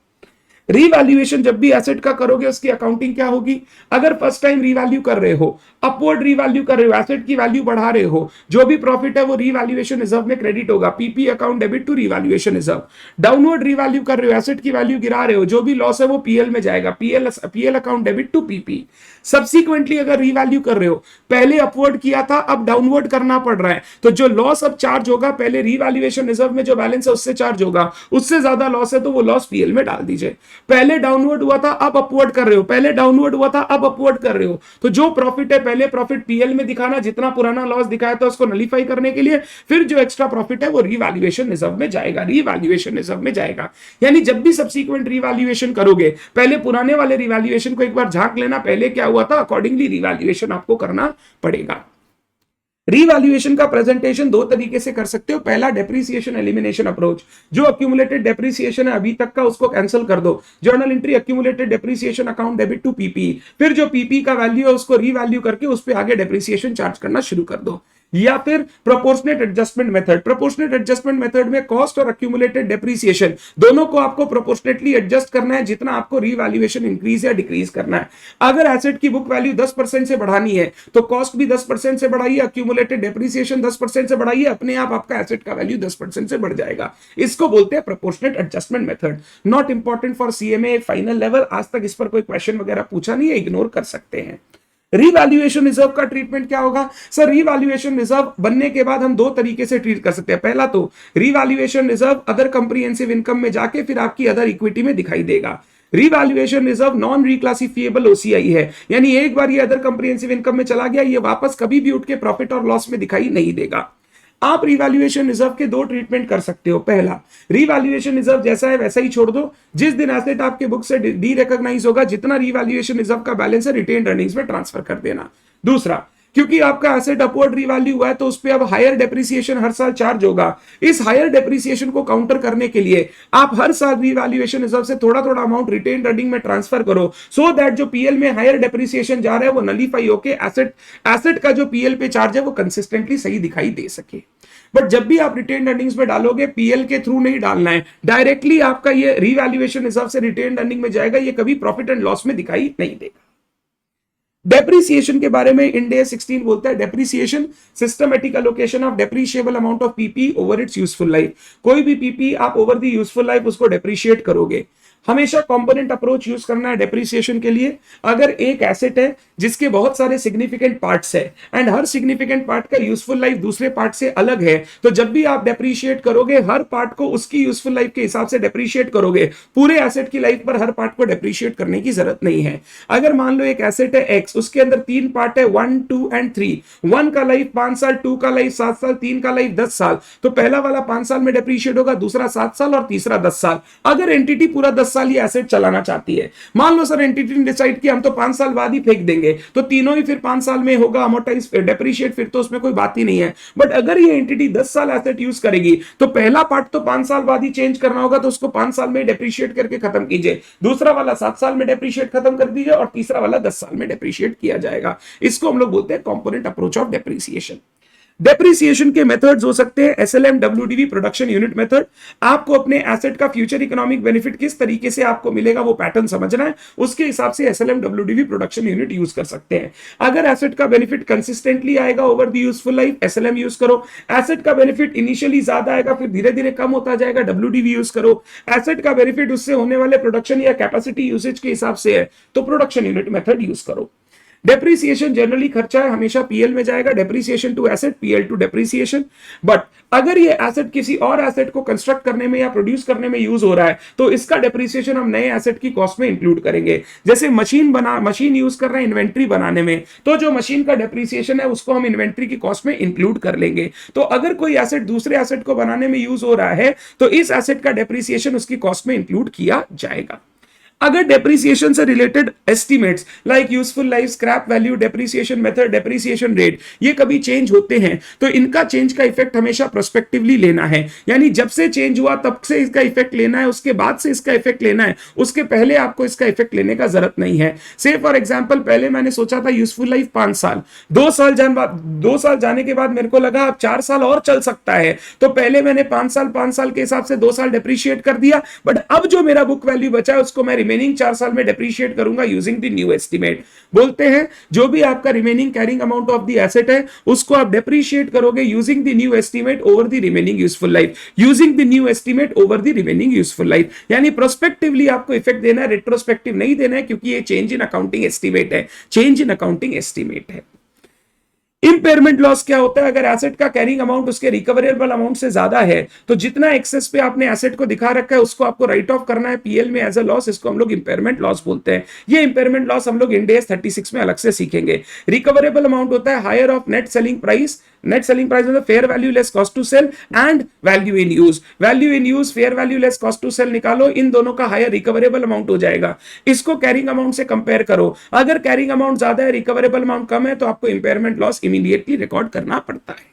Speaker 1: रिवैल्यूएशन जब भी एसेट का करोगे उसकी अकाउंटिंग क्या होगी? अगर फर्स्ट टाइम रिवैल्यू कर रहे हो, अपवर्ड रिवैल्यू कर रहे हो, एसेट की वैल्यू बढ़ा रहे हो, जो भी प्रॉफिट है वो रिवैल्यूएशन रिजर्व में क्रेडिट होगा, PP account debit to revaluation reserve. Downward revalue कर रहे हो, एसेट की वैल्यू गिरा रहे हो, जो भी लॉस है वो पीएल में जाएगा, PL account debit to PP. Subsequently अगर रिवैल्यू कर रहे हो, पहले अपवर्ड किया था अब डाउनवर्ड करना पड़ रहा है, तो जो लॉस अब चार्ज होगा पहले रिवैल्यूएशन रिजर्व में जो बैलेंस है उससे चार्ज होगा, उससे ज्यादा लॉस है तो वो लॉस पीएल में डाल दीजिए। पहले डाउनवर्ड हुआ था अब अपवर्ड कर रहे हो, पहले डाउनवर्ड हुआ था अब अपवर्ड कर रहे हो, तो जो प्रॉफिट है पहले प्रॉफिट पीएल में दिखाना, जितना पुराना लॉस दिखाया था उसको नलीफाई करने के लिए, फिर जो एक्स्ट्रा प्रॉफिट है वो रिवैल्यूएशन रिजर्व में जाएगा, रिवैल्यूएशन रिजर्व में जाएगा। यानी जब भी सब्सीक्वेंट रिवैल्यूएशन करोगे पहले पुराने वाले रिवैल्यूएशन को एक बार झांक लेना, पहले क्या हुआ था, अकॉर्डिंगली रिवैल्यूएशन आपको करना पड़ेगा। रिवैल्यूएशन का प्रेजेंटेशन दो तरीके से कर सकते हो। पहला डेप्रिसिएशन एलिमिनेशन अप्रोच, जो अक्यूमुलेटेड डेप्रिसिएशन है अभी तक का उसको कैंसिल कर दो, journal entry accumulated depreciation account debit to PP, फिर जो पीपी का वैल्यू है उसको रिवैल्यू करके उस पे आगे डेप्रिसिएशन चार्ज करना शुरू कर दो। या फिर proportionate adjustment method. Proportionate adjustment method में कॉस्ट और अक्यूमुलेटेड डेप्रिसिएशन दोनों को आपको प्रोपोर्शनेटली एडजस्ट करना है जितना आपको रिवैल्यूएशन इंक्रीज या डिक्रीज करना है। अगर एसेट की बुक वैल्यू 10% से बढ़ानी है तो कॉस्ट भी 10% से बढ़ाइए, अक्यूमुलेटेड डेप्रिसिएशन 10% से बढ़ाइए, अपने आप आपका एसेट का वैल्यू 10% से बढ़ जाएगा। इसको बोलते हैं proportionate adjustment method. Not important for CMA final level, आज तक इस पर कोई क्वेश्चन वगैरह पूछा नहीं है, इग्नोर कर सकते हैं। रिवैल्यूएशन रिजर्व का ट्रीटमेंट क्या होगा? सर रिवैल्यूएशन रिजर्व बनने के बाद हम दो तरीके से ट्रीट कर सकते हैं। पहला तो revaluation reserve other comprehensive income में जाके फिर आपकी अदर इक्विटी में दिखाई देगा। रिवैल्यूएशन रिजर्व नॉन रिक्लासिफिएबल ओसीआई है, यानी एक बार ये अदर कंप्रिहेंसिव इनकम में चला गया, ये वापस कभी भी उठ के प्रॉफिट और लॉस में दिखाई नहीं देगा। आप रिवैल्यूएशन रिजर्व के दो ट्रीटमेंट कर सकते हो। पहला, रिवैल्यूएशन रिजर्व जैसा है वैसा ही छोड़ दो, जिस दिन एसेट आपके बुक से डी रिकॉग्नाइज होगा जितना रिवैल्यूएशन रिजर्व का बैलेंस है रिटेन्ड अर्निंग्स में ट्रांसफर कर देना। दूसरा, क्योंकि आपका एसेट अपवर्ड रिवैल्यू हुआ है तो उस पे अब हायर डेप्रिसिएशन हर साल चार्ज होगा। इस हायर डेप्रिसिएशन को काउंटर करने के लिए आप हर साल रिवैल्यूएशन रिजर्व से थोड़ा थोड़ा अमाउंट रिटेन्ड अर्निंग में ट्रांसफर करो, सो दैट जो पीएल में हायर डेप्रिसिएशन जा रहा है वो नलीफाई होके एसेट का जो पीएल पे चार्ज है वो कंसिस्टेंटली सही दिखाई दे सके। बट जब भी आप रिटेन्ड अर्निंग्स में डालोगे, पीएल के थ्रू नहीं डालना है, डायरेक्टली आपका ये रीवैल्यूएशन हिसाब से रिटेन्ड अर्निंग में जाएगा, ये कभी प्रॉफिट एंड लॉस में दिखाई नहीं देगा। डेप्रिसिएशन के बारे में इंड AS 16 बोलता है, depreciation systematic allocation of depreciable amount of PP over it's useful life. कोई भी पीपी आप ओवर द यूजफुल लाइफ उसको डेप्रिशिएट करोगे। हमेशा कंपोनेंट अप्रोच यूज करना है डेप्रिसिएशन के लिए। अगर एक एसेट है जिसके बहुत सारे सिग्निफिकेंट पार्ट्स है एंड हर सिग्निफिकेंट पार्ट का यूजफुल लाइफ दूसरे पार्ट से अलग है, तो जब भी आप डेप्रिशिएट करोगे हर पार्ट को उसकी यूजफुल लाइफ के हिसाब से डेप्रिशिएट करोगे। पूरे एसेट की लाइफ पर हर पार्ट को डेप्रिशिएट करने की जरूरत नहीं है। अगर मान लो एक एसेट है एक्स, उसके अंदर 3 पार्ट है 1, 2 एंड 3। 1 का लाइफ 5 साल, 2 का लाइफ 7 साल, 3 का लाइफ 10 साल, तो पहला वाला 5 साल में डेप्रिशिएट होगा, दूसरा 7 साल और तीसरा 10 साल। अगर एंटिटी पूरा 10 साल ये एसेट चलाना चाहती है, मान लो सर एंटिटी ने डिसाइड किया हम तो 5 साल बाद ही फेंक देंगे, तो तीनों ही फिर 5 साल में होगा अमोर्टाइज डेप्रिशिएट, फिर तो उसमें कोई बात ही नहीं है। बट अगर ये एंटिटी 10 साल एसेट यूज करेगी तो पहला पार्ट तो 5 साल बाद ही चेंज करना होगा, तो उसको 5 साल में डेप्रिशिएट करके खत्म कीजिए, दूसरा वाला 7 साल में डेप्रिशिएट खत्म कर दीजिए और तीसरा वाला 10 साल में डेप्रिशिएट किया जाएगा। इसको हम लोग बोलते हैं component approach of depreciation. Depreciation के मेथड्स हो सकते हैं SLM, WDV, production unit method. आपको अपने एसेट का फ्यूचर इकोनॉमिक बेनिफिट किस तरीके से आपको मिलेगा वो पैटर्न समझना है, उसके हिसाब से SLM, WDV, production unit use कर सकते हैं। अगर एसेट का बेनिफिट कंसिस्टेंटली आएगा over the useful life, SLM use करो। एसेट का बेनिफिट इनिशियली ज्यादा आएगा फिर धीरे धीरे कम होता जाएगा, डब्ल्यूडीवी यूज करो। एसेट का बेनिफिट उससे होने वाले प्रोडक्शन या कैपेसिटी यूसेज के हिसाब से है तो प्रोडक्शन यूनिट मेथड यूज करो। डेप्रिसिएशन जनरली खर्चा है, हमेशा पीएल में जाएगा, depreciation to asset, PL to depreciation. But अगर ये एसेट किसी और एसेट को कंस्ट्रक्ट करने में या प्रोड्यूस करने में यूज हो रहा है तो इसका डेप्रिसिएशन हम नए एसेट की कॉस्ट में इंक्लूड करेंगे। जैसे मशीन यूज कर रहे हैं इन्वेंट्री बनाने में, तो जो मशीन का डेप्रिसिएशन है उसको हम इन्वेंट्री की कॉस्ट में इंक्लूड कर लेंगे। तो अगर कोई एसेट दूसरे एसेट को बनाने में यूज हो रहा है तो इस एसेट का डेप्रिसिएशन उसकी कॉस्ट में इंक्लूड किया जाएगा। अगर डेप्रिसिएशन से related estimates like useful life, scrap value, depreciation method, depreciation rate ये कभी चेंज होते हैं तो इनका चेंज का इफेक्ट हमेशा प्रोस्पेक्टिवली लेना है, यानी जब से चेंज हुआ तब से इसका इफेक्ट लेना है, उसके बाद से इसका इफेक्ट लेना है, उसके पहले आपको इसका इफेक्ट लेने का जरूरत नहीं है। से फॉर एग्जांपल पहले मैंने सोचा था यूजफुल लाइफ 5 साल, 2 साल जाने के बाद मेरे को लगा अब 4 साल और चल सकता है, तो पहले मैंने 5 साल के हिसाब से 2 साल डेप्रिशिएट कर दिया। बट अब जो मेरा बुक वैल्यू बचा है उसको मैं रिमेनिंग 4 साल में डेप्रिशिएट करूंगा यूजिंग द न्यू एस्टिमेट। बोलते हैं जो भी आपका remaining carrying amount of the asset है उसको आप डेप्रिशिएट करोगे using the new estimate over the remaining useful life, using the new estimate over the remaining useful life. यानी प्रोस्पेक्टिवली आपको इफेक्ट देना है, रेट्रोस्पेक्टिव नहीं देना है, क्योंकि ये चेंज इन अकाउंटिंग एस्टिमेट है, चेंज इन अकाउंटिंग एस्टिमेट है। इंपेयरमेंट लॉस क्या होता है? अगर एसेट का कैरिंग अमाउंट उसके रिकवरेबल अमाउंट से ज्यादा है तो जितना एक्सेस पे आपने एसेट को दिखा रखा है उसको आपको राइट ऑफ करना है पीएल में एज अ लॉस, इसको हम लोग इंपेयरमेंट लॉस बोलते हैं। ये इंपेयरमेंट लॉस हम लोग इंड AS 36 में अलग से सीखेंगे। रिकवरेबल अमाउंट होता है higher of net selling price, net selling price मतलब fair value less cost to sell and value in use. Value in use, fair value less cost to sell निकालो, इन दोनों का हायर रिकवरेबल अमाउंट हो जाएगा। इसको कैरिंग अमाउंट से compare करो, अगर कैरिंग अमाउंट ज्यादा है, रिकवरेबल अमाउंट कम है, तो आपको इंपेयरमेंट लॉस इमीडिएटली रिकॉर्ड करना पड़ता है।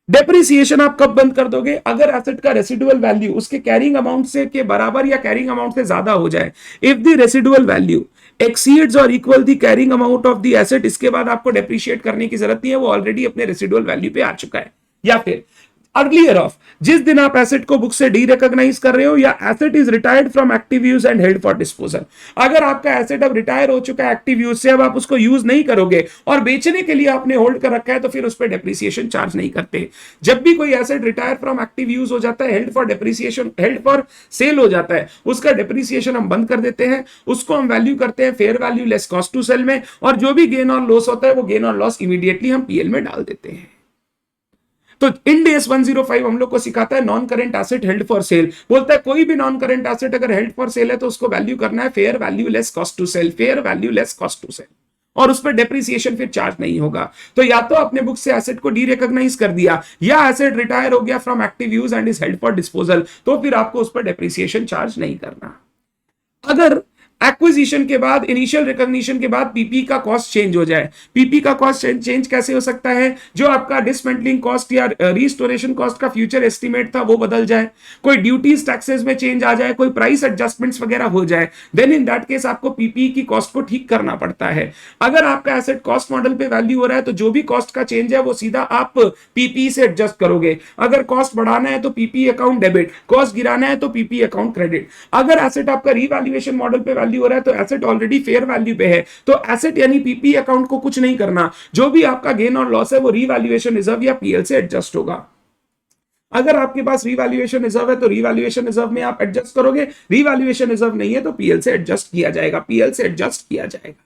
Speaker 1: डेप्रिसिएशन आप कब बंद कर दोगे? अगर एसेट का रेसिडुअल वैल्यू उसके कैरिंग अमाउंट से के बराबर या कैरिंग अमाउंट से ज्यादा हो जाए। If the residual value exceeds और equal the carrying amount of the asset, इसके बाद आपको डेप्रिशिएट करने की जरूरत नहीं है, वो ऑलरेडी अपने रेसिडुअल वैल्यू पे आ चुका है। या फिर अर्लियर ऑफ, जिस दिन आप एसेट को बुक से डी रिकॉग्नाइज कर रहे हो या asset is retired from active use and held for disposal. अगर आपका एसेट अब रिटायर हो चुका है एक्टिव यूज से, अब आप उसको यूज नहीं करोगे और बेचने के लिए आपने होल्ड कर रखा है, तो फिर उस पर डेप्रिसिएशन चार्ज नहीं करते। जब भी कोई asset retire from active use हो जाता है, held for depreciation, held for cell हो जाता है, उसका डेप्रिसिएशन हम बंद कर देते हैं, उसको हम वैल्यू करते हैं fair value less cost to sell में, और जो भी गेन और लॉस होता है वो गेन और लॉस इमीडिएटली हम पीएल में डाल देते हैं। तो इंड AS 105 हम लोग को सिखाता है non current asset held for sale. बोलता है कोई भी नॉन करेंट एसेट अगर हेल्ड फॉर सेल है तो उसको वैल्यू करना है fair value less cost to sell, fair value less cost to sell, और उस पर डेप्रिसिएशन फिर चार्ज नहीं होगा। तो या तो आपने बुक से एसेट को डी रिकॉग्नाइज कर दिया, या एसेट रिटायर हो गया from active use and is held for disposal, तो फिर आपको उस पर डेप्रिसिएशन चार्ज नहीं करना। अगर एक्विजिशन के बाद, इनिशियल रिकॉग्निशन के बाद पीपी का कॉस्ट चेंज हो जाए। पीपी का कॉस्ट चेंज कैसे हो सकता है? जो आपका डिसमेंटलिंग कॉस्ट या रिस्टोरेशन कॉस्ट का फ्यूचर एस्टिमेट था वो बदल जाए, कोई ड्यूटीज टैक्सेस में चेंज आ जाए, कोई प्राइस एडजस्टमेंट्स वगैरह हो जाए, देन इन दैट केस आपको पीपी की कॉस्ट को ठीक करना पड़ता है। अगर आपका एसेट कॉस्ट मॉडल पे वैल्यू हो रहा है तो जो भी कॉस्ट का चेंज है वो सीधा आप पीपी से एडजस्ट करोगे। अगर कॉस्ट बढ़ाना है तो पीपी अकाउंट डेबिट, कॉस्ट गिराना है तो पीपी अकाउंट क्रेडिट। अगर एसेट आपका रीवैल्यूएशन मॉडल पे वैल्यू हो रहा है तो एसेट ऑलरेडी फेयर वैल्यू पे है, तो एसेट यानी पीपी अकाउंट को कुछ नहीं करना, जो भी आपका गेन और लॉस है वो रीवैल्यूएशन रिजर्व या पीएल से एडजस्ट होगा। अगर आपके पास रीवैल्यूएशन रिजर्व है तो रीवैल्यूएशन रिजर्व में आप एडजस्ट करोगे, रीवैल्यूएशन रिजर्व नहीं है तो पीएल से एडजस्ट किया जाएगा, पीएल से एडजस्ट किया जाएगा।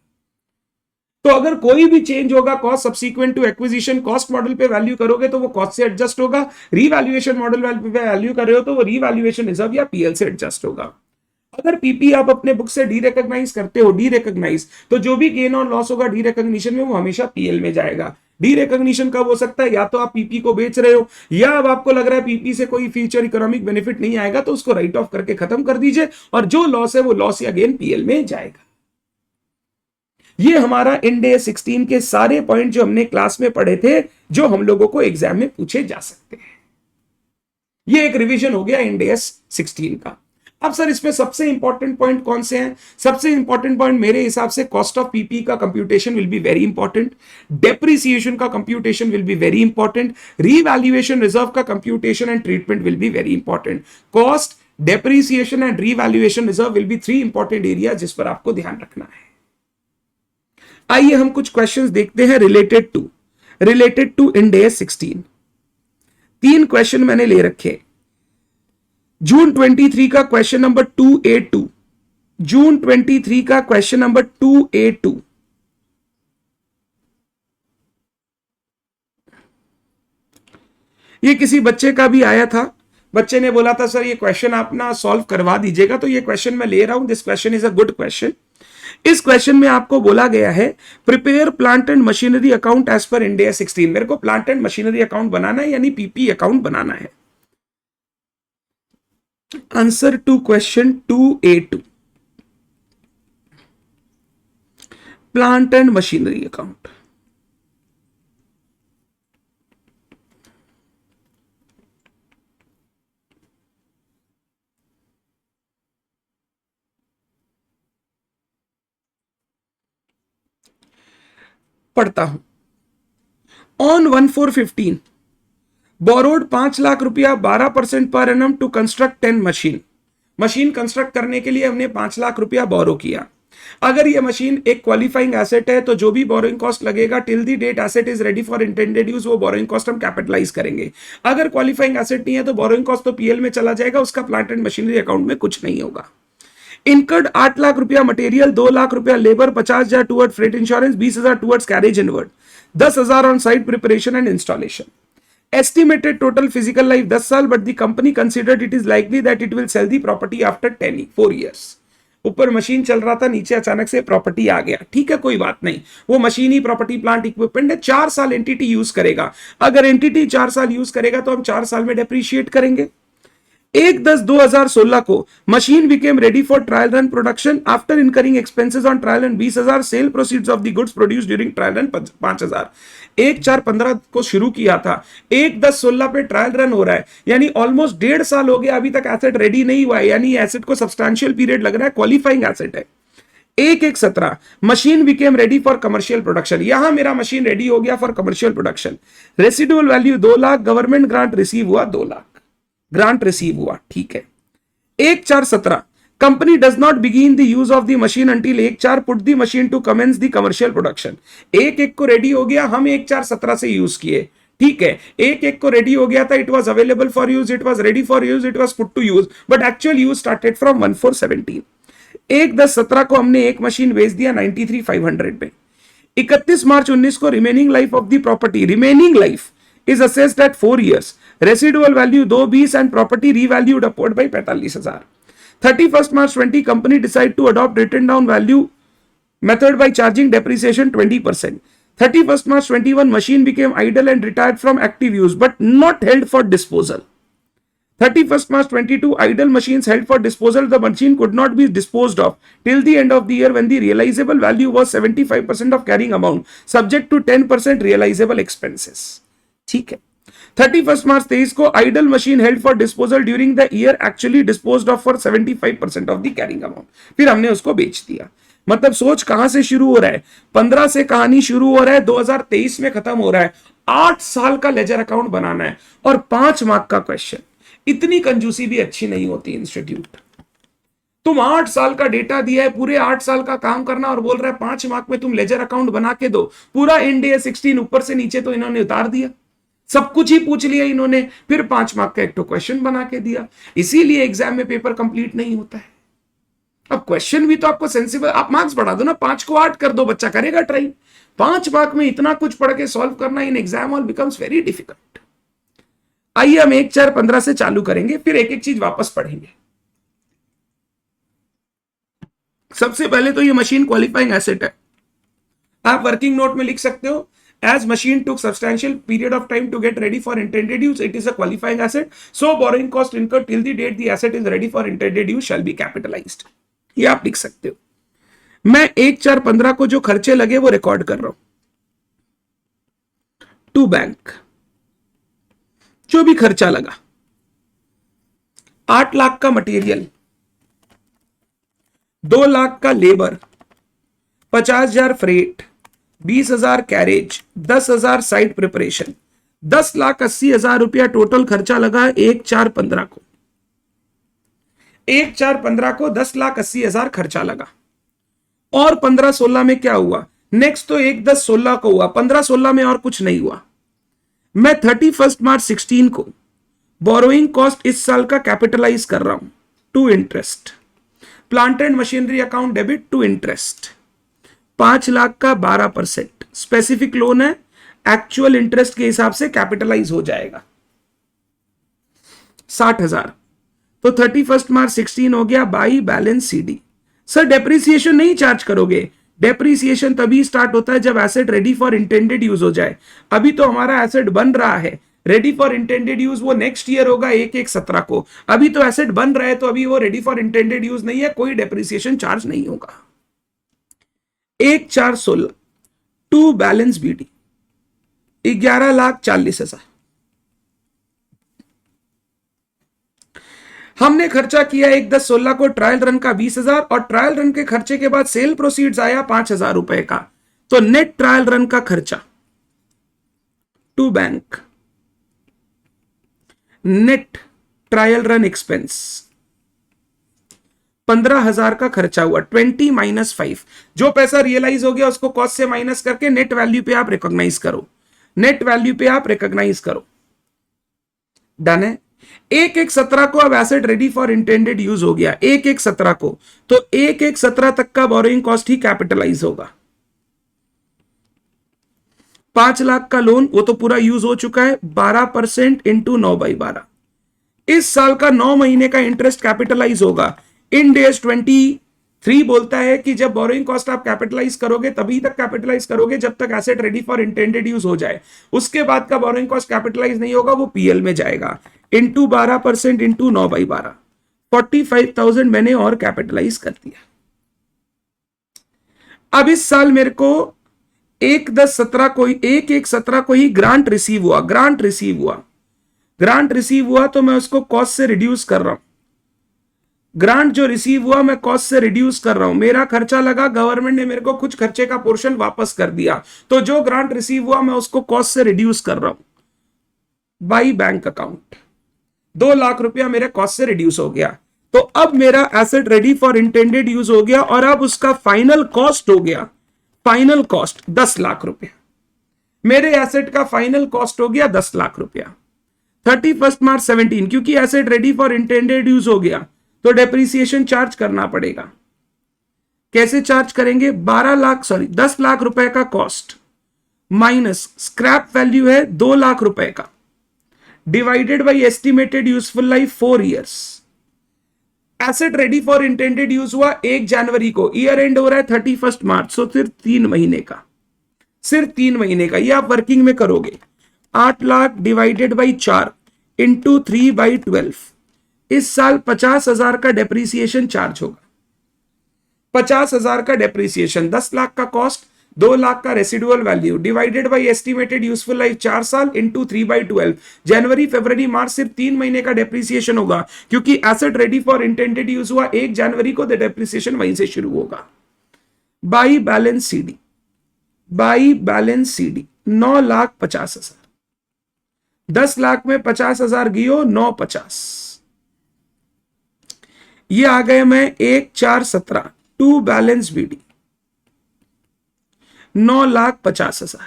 Speaker 1: तो अगर कोई भी चेंज होगा cost subsequent to acquisition, cost model पे वैल्यू करोगे तो वो कॉस्ट से एडजस्ट होगा, रीवैल्यूएशन मॉडल पे वैल्यू कर रहे हो तो वो रीवैल्यूएशन रिजर्व या पीएल से एडजस्ट होगा। अगर पीपी आप अपने बुक से डी रिकॉग्नाइज करते हो, डी रिकॉग्नाइज, तो जो भी गेन और लॉस होगा डी रिकॉग्निशन में वो हमेशा पीएल में जाएगा। डी रिकॉग्निशन कब हो सकता है? या तो आप पीपी को बेच रहे हो, या अब आपको लग रहा है पीपी से कोई फ्यूचर इकोनॉमिक बेनिफिट नहीं आएगा तो उसको राइट ऑफ करके खत्म कर दीजिए, और जो लॉस है वो लॉस या गेन पीएल में जाएगा। ये हमारा इंड AS 16 के सारे पॉइंट जो हमने क्लास में पढ़े थे, जो हम लोगों को एग्जाम में पूछे जा सकते हैं। ये एक रिवीजन हो गया इंड AS 16 का। अब सर इसमें सबसे इंपॉर्टेंट पॉइंट कौन से हैं? सबसे इंपॉर्टेंट पॉइंट मेरे हिसाब से कॉस्ट ऑफ पीपी का computation will be very important, depreciation का computation will be very important, revaluation reserve का computation and treatment will be very important. Cost, depreciation and revaluation reserve will be 3 important area जिस पर आपको ध्यान रखना है। आइए हम कुछ क्वेश्चंस देखते हैं related to Ind AS 16। 3 question मैंने ले रखे। जून 23 का क्वेश्चन नंबर 2A2, जून 23 का क्वेश्चन नंबर 2A2। ये किसी बच्चे का भी आया था, बच्चे ने बोला था सर ये क्वेश्चन आप ना सॉल्व करवा दीजिएगा, तो ये क्वेश्चन मैं ले रहा हूं। This question is a good question. इस क्वेश्चन में आपको बोला गया है prepare plant and machinery account as per Ind AS 16। मेरे को प्लांट एंड मशीनरी अकाउंट बनाना है, यानी पीपी अकाउंट बनाना है। Answer to question 2A2, plant and machinery account. पढ़ता हूं। ऑन 1/4/15 बोरोड 5 लाख रुपया 12% per annum to construct 10 machine construct करने के लिए हमने 5 लाख रुपया बोरो किया। अगर ये मशीन एक क्वालिफाइंग एसेट है तो जो भी बोरोइंग कॉस्ट लगेगा till the date asset is ready for intended use, वो बोरोइंग कॉस्ट हम कैपिटलाइज करेंगे। अगर क्वालिफाइंग एसेट नहीं है तो बोरोइंग कॉस्ट तो पीएल में चला जाएगा, उसका प्लांट एंड मशीनरी अकाउंट में कुछ नहीं होगा। इनकर्ड 8 लाख रुपया मटेरियल, 2 लाख रुपया labour, 50,000 toward freight insurance, 20,000 towards carriage inward, 10,000 on site preparation and installation. Estimated total physical life 10 साल, but the company considered it is likely that it will sell the property after 4 years। ऊपर machine चल रहा था, नीचे अचानक से property आ गया। ठीक है, कोई बात नहीं, वो मशीन ही प्रॉपर्टी प्लांट इक्विपमेंट है। 4 साल एंटिटी यूज करेगा। अगर एंटिटी 4 साल यूज करेगा तो हम 4 साल में डेप्रीशिएट करेंगे। 1/10/2016 को machine became ready for trial run production after incurring expenses on trial run 20,000, sale proceeds of the goods produced during trial run 5,000। 1/4/15 को शुरू किया था, 1/10/16 पे ट्रायल रन हो रहा है, यानी ऑलमोस्ट 1.5 साल हो गया, अभी तक एसेट रेडी नहीं हुआ है, यानी एसेट को सब्सटैंशियल पीरियड लग रहा है, क्वालिफाइंग एसेट है। 1/1/17 machine became ready for commercial production, यहां मेरा मशीन रेडी हो गया for commercial production. Residual value 2 lakh, government grant receive हुआ 2 लाख, ग्रांट रिसीव हुआ। ठीक है। 1/4/17 company does not begin the use of the machine until 1/4 put the machine to commence the commercial production. 1/1 को ready हो गया, हम 1/4/17 से यूज किए। ठीक है, 1/1 को रेडी हो गया था, it was available for use, it was ready for use, it was put to use, but actual use started from 1/4/17। 1/10/17 को हमने एक मशीन बेच दिया 93,500 पे। 31 मार्च 19 को remaining life of the property, remaining life is assessed at 4 years, residual value 220 and property revalued upward by 45,000। 31st March 20 company decide to adopt written down value method by charging depreciation 20%। 31st March 21 machine became idle and retired from active use but not held for disposal। 31st March 22, idle machines held for disposal. The machine could not be disposed of till the end of the year when the realizable value was 75% of carrying amount, subject to 10% realizable expenses. ठीक है. 31st March 23 को idle machine held for disposal during the year actually disposed of for 75% of the carrying amount. फिर हमने उसको बेच दिया. मतलब सोच कहां से शुरू हो रहा है. 15 से कहानी शुरू हो रहा है, 2023 में खत्म हो रहा है. 8 साल का लेजर अकाउंट बनाना है और 5 मार्क का क्वेश्चन. इतनी कंजूसी भी अच्छी नहीं होती इंस्टीट्यूट. तुम 8 साल का डेटा दिया है, पूरे 8 साल का काम करना और बोल रहा है 5 मार्क में तुम लेजर अकाउंट बना के दो. पूरा इंडिया 16 ऊपर से नीचे तो इन्होंने उतार दिया, सब कुछ ही पूछ लिया इन्होंने, फिर 5 मार्क का एक तो क्वेश्चन बना के दिया. इसीलिए एग्जाम में पेपर कंप्लीट नहीं होता है. अब क्वेश्चन भी तो आपको सेंसिबल, आप मार्क्स बढ़ा दो ना, 5 को 8 कर दो, बच्चा करेगा ट्राई. 5 मार्क में इतना कुछ पढ़ के सॉल्व करना in exam all becomes very difficult. आइए हम 1 4 15 से चालू करेंगे, फिर एक एक चीज वापस पढ़ेंगे. सबसे पहले तो ये मशीन क्वालिफाइंग एसेट है. आप वर्किंग नोट में लिख सकते हो, as machine took substantial period of time to get ready for intended use, it is a qualifying asset, so borrowing cost incurred till the date the asset is ready for intended use shall be capitalized. ये आप लिख सकते हो. मैं 1 4 15 को जो खर्चे लगे वो रिकॉर्ड कर रहा हूं. टू बैंक जो भी खर्चा लगा, 8 लाख का मटेरियल, 2 लाख का labour, 50,000 freight, 20,000 carriage, 10,000 site preparation, 10,80,000 रुपया टोटल खर्चा लगा 1 4 15 को. 1 4 15 को 10,80,000 खर्चा लगा. और 15 16 में क्या हुआ? नेक्स्ट तो 1 10 16 को हुआ, 15 16 में और कुछ नहीं हुआ. मैं 31 मार्च 16 को बोरोइंग कॉस्ट इस साल का कैपिटलाइज कर रहा हूं to interest. Plant and machinery account debit to interest. 5 lakh का 12%. स्पेसिफिक लोन है, एक्चुअल इंटरेस्ट के हिसाब से कैपिटलाइज हो जाएगा 60,000. तो 31 मार्च 16 हो गया by balance CD. Sir depreciation नहीं चार्ज करोगे? डेप्रिसिएशन तभी स्टार्ट होता है जब asset ready for intended use हो जाए. अभी तो हमारा एसेट बन रहा है, रेडी फॉर इंटेंडेड यूज वो नेक्स्ट ईयर होगा 1/1/17 को. अभी तो एसेट बन रहा है, तो अभी वो रेडी फॉर इंटेंडेड यूज नहीं है, कोई डेप्रिसिएशन चार्ज नहीं होगा. 1 4 16 टू बैलेंस बीडी 11,40,000. हमने खर्चा किया 1 10 16 को ट्रायल रन का 20,000 और ट्रायल रन के खर्चे के बाद सेल प्रोसीड्स आया 5,000 रुपए का. तो नेट ट्रायल रन का खर्चा to bank, net trial run expense 15,000 का खर्चा हुआ. 20 - 5 जो पैसा रियलाइज हो गया उसको कॉस्ट से माइनस करके नेट वैल्यू पे आप रिकॉग्नाइज करो. नेट वैल्यू पे आप रिकॉग्नाइज करो. डन है. 1/1/17 को अब asset ready for intended use हो गया 1/1/17 को, तो 1/1/17 तक का बोरोइंग कॉस्ट ही कैपिटलाइज होगा. 5 लाख का लोन वो तो पूरा यूज हो चुका है. 12% इंटू 9/12. इस साल का 9 महीने का इंटरेस्ट कैपिटलाइज होगा. इन डेज 23 बोलता है कि जब बोरोइंग कॉस्ट आप कैपिटलाइज करोगे तभी तक कैपिटलाइज करोगे जब तक asset ready for intended use हो जाए. उसके बाद का बोरोइंग कॉस्ट कैपिटलाइज नहीं होगा, वो पीएल में जाएगा. इंटू 12% इंटू 9/12 45,000 मैंने और कैपिटलाइज कर दिया. अब इस साल मेरे को 1/10/17 को 1/1/17 को ही ग्रांट रिसीव हुआ. ग्रांट रिसीव हुआ तो मैं उसको कॉस्ट से रिड्यूस कर रहा हूं. ग्रांट जो रिसीव हुआ मैं कॉस्ट से रिड्यूस कर रहा हूं. मेरा खर्चा लगा, गवर्नमेंट ने मेरे को कुछ खर्चे का पोर्शन वापस कर दिया, तो जो ग्रांट रिसीव हुआ मैं उसको कॉस्ट से रिड्यूस कर रहा हूं बाई बैंक अकाउंट. 2 लाख रुपया मेरे कॉस्ट से रिड्यूस हो गया. तो अब मेरा asset ready for intended use हो गया और अब उसका फाइनल कॉस्ट हो गया, फाइनल कॉस्ट 10 लाख रुपया. मेरे एसेट का फाइनल कॉस्ट हो गया 10 लाख रुपया. 31 मार्च 17 क्योंकि asset ready for intended use हो गया तो डेप्रिसिएशन चार्ज करना पड़ेगा. कैसे चार्ज करेंगे? 10 लाख रुपए का कॉस्ट माइनस स्क्रैप वैल्यू है 2 लाख रुपए का, divided by estimated useful life 4 years. Asset ready for intended use हुआ 1 जनवरी को, ईयर एंड हो रहा है 31 मार्च, तो सिर्फ 3 महीने का, सिर्फ 3 महीने का. ये आप वर्किंग में करोगे. 8 लाख डिवाइडेड बाई 4 इंटू 3/12, इस साल 50,000 का डेप्रीसिएशन चार्ज होगा। 50,000 का डेप्रीसिएशन, 10 लाख का कॉस्ट, 2 लाख का residual value divided by estimated useful life 4 साल इंटू 3/12। जनवरी फरवरी मार्च सिर्फ 3 महीने का डेप्रीसिएशन होगा, क्योंकि asset ready for intended use हुआ 1 जनवरी को, द डेप्रीसिएशन वहीं से शुरू होगा। By balance CD, by balance CD 9,50,000, 10 lakh में 50,000 गियो, 9,50, ये आ गए मैं 1,4,17 टू बैलेंस बीडी 9,50,000।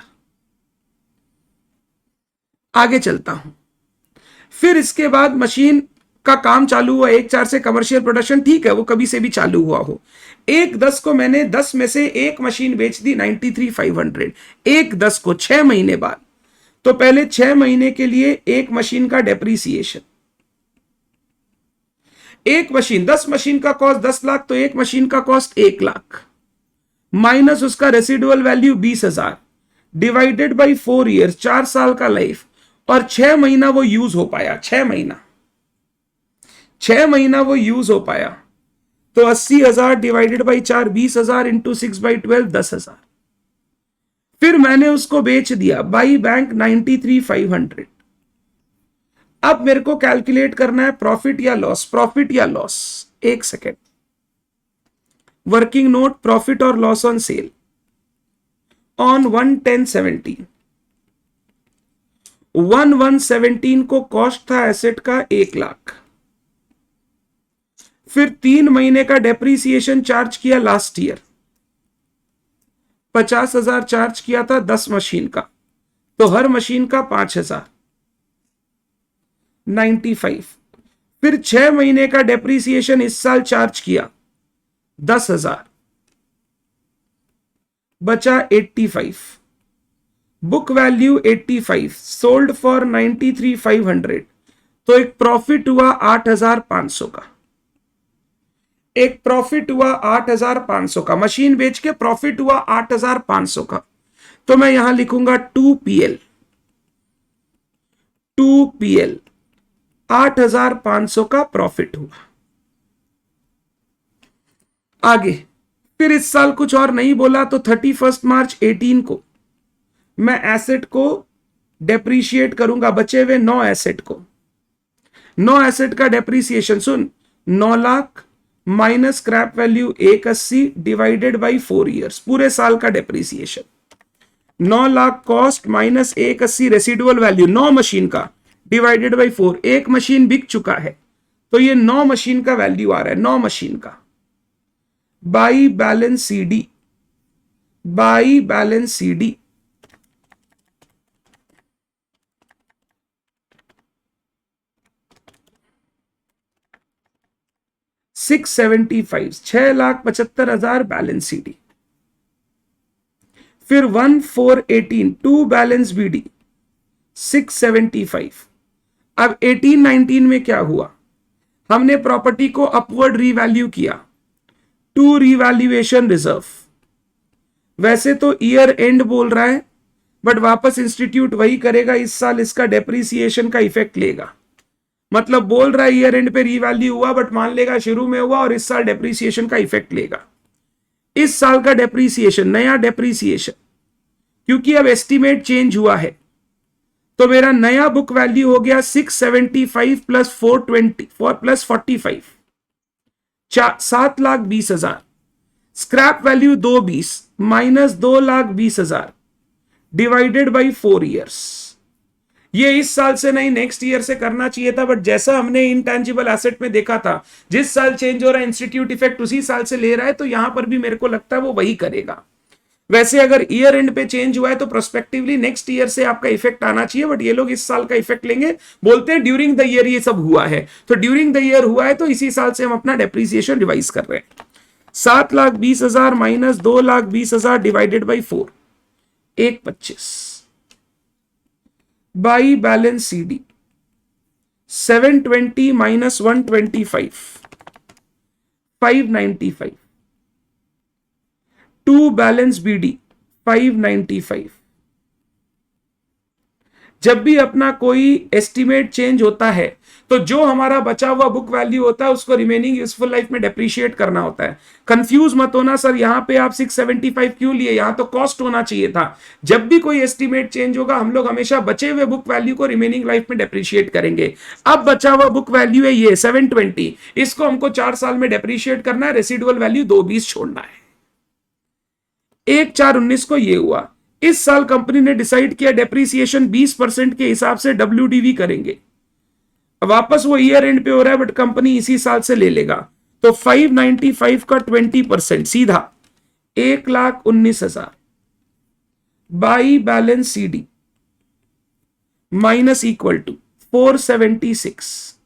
Speaker 1: आगे चलता हूं, फिर इसके बाद मशीन का काम चालू हुआ 1/4 से कमर्शियल प्रोडक्शन, ठीक है वो कभी से भी चालू हुआ हो। 1/10 को मैंने 10 में से एक मशीन बेच दी 93,500, 1/10 को 6 महीने बाद। तो पहले 6 महीने के लिए एक मशीन का डेप्रीसिएशन, एक मशीन 10 मशीन का कॉस्ट 10 लाख, तो एक मशीन का कॉस्ट 1 लाख माइनस उसका residual value 20,000 divided by 4 years, 4 साल का लाइफ, और 6 महीना वो यूज हो पाया, 6 महीना वो यूज हो पाया, तो 80,000 डिवाइडेड बाई 4, 20,000 इंटू 6/12, 10,000। फिर मैंने उसको बेच दिया बाई बैंक 93,500। अब मेरे को कैलकुलेट करना है प्रॉफिट या लॉस, प्रॉफिट या लॉस। एक सेकेंड, वर्किंग नोट, प्रॉफिट और लॉस ऑन सेल ऑन 1/10/17। 1/1/17 को कॉस्ट था एसेट का 1 लाख, फिर 3 महीने का डेप्रीसिएशन चार्ज किया लास्ट ईयर, 50,000 चार्ज किया था 10 मशीन का, तो हर मशीन का 5,000, 95। फिर 6 महीने का डेप्रीसिएशन इस साल चार्ज किया 10,000, बचा 85, बुक वैल्यू 85, सोल्ड फॉर 93,500, तो एक प्रॉफिट हुआ 8,500 का, एक प्रॉफिट हुआ 8,500 का, मशीन बेच के प्रॉफिट हुआ 8,500 का। तो मैं यहां लिखूंगा 2PL, 2PL 8,500 का प्रॉफिट हुआ। आगे फिर इस साल कुछ और नहीं बोला, तो 31 मार्च 18 को मैं एसेट को डेप्रीशिएट करूंगा, बचे हुए 9 एसेट को, 9 एसेट का depreciation soon, 9 lakh minus scrap value 180 divided by 4 years, पूरे साल का depreciation. 9 lakh cost minus 180 residual value 9 machine का डिवाइडेड बाई 4, एक मशीन बिक चुका है, तो ये 9 मशीन का वैल्यू आ रहा है, 9 मशीन का, by balance CD, by balance CD 675, 6,75,000 balance CD. फिर 1/4/18 टू बैलेंस बीडी 675। अब 18-19 में क्या हुआ, हमने प्रॉपर्टी को अपवर्ड रीवैल्यू किया टू रीवैल्यूएशन रिजर्व। वैसे तो ईयर एंड बोल रहा है, बट वापस इंस्टीट्यूट वही करेगा, इस साल इसका डेप्रीसिएशन का इफेक्ट लेगा। मतलब बोल रहा है ईयर एंड पे रीवैल्यू हुआ, बट मान लेगा शुरू में हुआ और इस साल डेप्रीसिएशन का इफेक्ट लेगा। इस साल का डेप्रीसिएशन, नया डेप्रीसिएशन, क्योंकि अब एस्टिमेट चेंज हुआ है, तो मेरा नया बुक वैल्यू हो गया 675 plus 420 plus 45, 7,20,000। Scrap value 220 minus 2,20,000 divided by 4 years. ये इस साल से नहीं नेक्स्ट ईयर से करना चाहिए था, बट जैसा हमने इनटैंजिबल एसेट में देखा था, जिस साल चेंज हो रहा है इंस्टीट्यूट इफेक्ट उसी साल से ले रहा है, तो यहां पर भी मेरे को लगता है वो वही करेगा। वैसे अगर ईयर एंड पे चेंज हुआ है तो प्रोस्पेक्टिवली नेक्स्ट ईयर से आपका इफेक्ट आना चाहिए, बट ये लोग इस साल का इफेक्ट लेंगे, बोलते हैं ड्यूरिंग द ईयर ये सब हुआ है, तो ड्यूरिंग द ईयर हुआ है तो इसी साल से हम अपना डेप्रीसिएशन रिवाइज कर रहे हैं। 7,20,000 minus 2,20,000 divided by 4, 1,25 by balance CD 720 minus 125, 595 to balance BD 595। जब भी अपना कोई एस्टिमेट चेंज होता है तो जो हमारा बचा हुआ बुक वैल्यू होता है उसको रिमेनिंग यूजफुल लाइफ में डेप्रिशिएट करना होता है। कंफ्यूज मत होना सर, यहां पे आप 675 क्यों लिए, यहां तो कॉस्ट होना चाहिए था। जब भी कोई एस्टिमेट चेंज होगा हम लोग हमेशा बचे हुए बुक वैल्यू को रिमेनिंग लाइफ में डेप्रिशिएट करेंगे। अब बचा हुआ बुक वैल्यू है ये 720, इसको हमको 4 साल में डेप्रिशिएट करना है, रेसिडुअल वैल्यू 220 छोड़ना है। 1/4/19 को ये हुआ। इस साल कंपनी ने डिसाइड किया डेप्रीसिएशन 20% के हिसाब से WDV करेंगे। वापस वो ईयर एंड पे हो रहा है बट कंपनी इसी साल से ले लेगा। तो 595 का 20% सीधा 1,19,000 by balance CD minus equal to 476।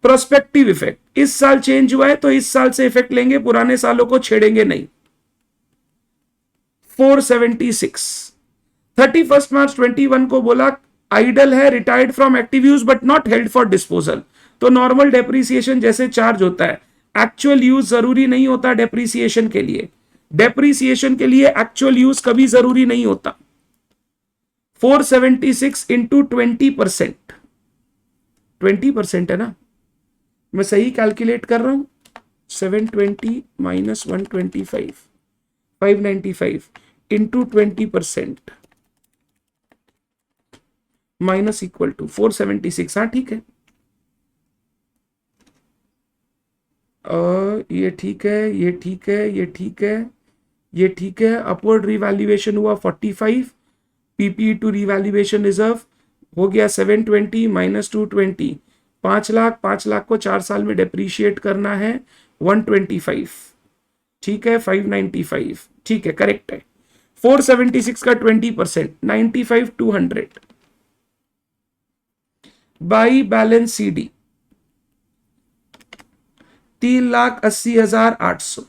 Speaker 1: Prospective effect, इस साल चेंज हुआ है तो इस साल से इफेक्ट लेंगे, पुराने सालों को छेड़ेंगे नहीं। 476। 31 मार्च 21 को बोला आइडल है, retired from active use but not held for disposal, तो नॉर्मल डेप्रीसिएशन जैसे चार्ज होता है। एक्चुअल यूज जरूरी नहीं होता डेप्रीसिएशन के लिए, डेप्रीसिएशन के लिए एक्चुअल यूज कभी जरूरी नहीं होता। 476 इंटू 20%, 20% है ना, मैं सही कैलकुलेट कर रहा हूं। 720 minus 125 595 into 20% minus equal to 476। हाँ ठीक है, ये ठीक है, ये ठीक है, ये ठीक है, ये ठीक है। अपवर्ड रिवैल्यूएशन हुआ 45, पीपी टू रिवैल्यूएशन रिजर्व हो गया 720 माइनस 220, 5 लाख। 5 लाख को 4 साल में डेप्रीशिएट करना है 125, ठीक है। 595, ठीक है, करेक्ट है। 476 का 20% 95,200 by balance CD 3,80,800।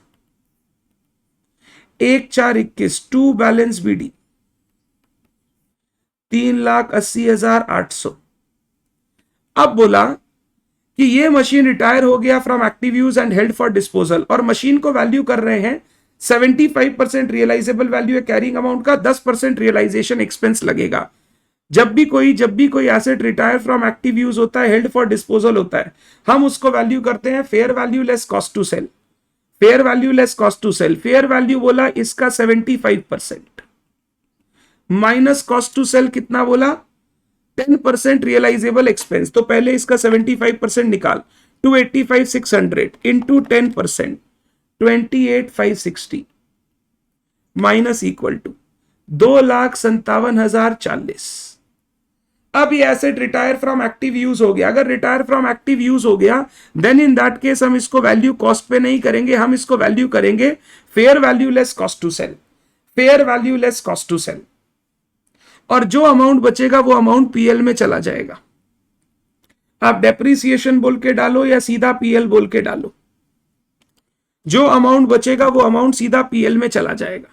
Speaker 1: 1/4/21 to balance BD 3,80,800। अब बोला कि ये मशीन रिटायर हो गया from active use and held for disposal, और मशीन को वैल्यू कर रहे हैं 75% रियलाइजेबल वैल्यू है कैरिंग अमाउंट का, 10% रियलाइजेशन एक्सपेंस लगेगा। जब भी कोई asset retire from active use होता है, हेल्ड फॉर डिस्पोजल होता है, हम उसको वैल्यू करते हैं fair value less cost to sell. Fair value less cost to sell, fair value बोला इसका 75% माइनस कॉस्ट टू सेल कितना बोला 10% रियलाइजेबल एक्सपेंस। तो पहले इसका 75% निकाल, 285,600 इंटू 10% 28,560 माइनस इक्वल टू 2,57,040। अब ये asset retire from active use हो गया। अगर रिटायर फ्रॉम एक्टिव यूज हो गया देन इन दैट केस हम इसको वैल्यू कॉस्ट पे नहीं करेंगे, हम इसको वैल्यू करेंगे fair value less cost to sell, fair value less cost to sell. और जो अमाउंट बचेगा वो अमाउंट पीएल में चला जाएगा। आप डेप्रीसिएशन बोल के डालो या सीधा पीएल बोल के डालो, जो अमाउंट बचेगा वो अमाउंट सीधा पीएल में चला जाएगा।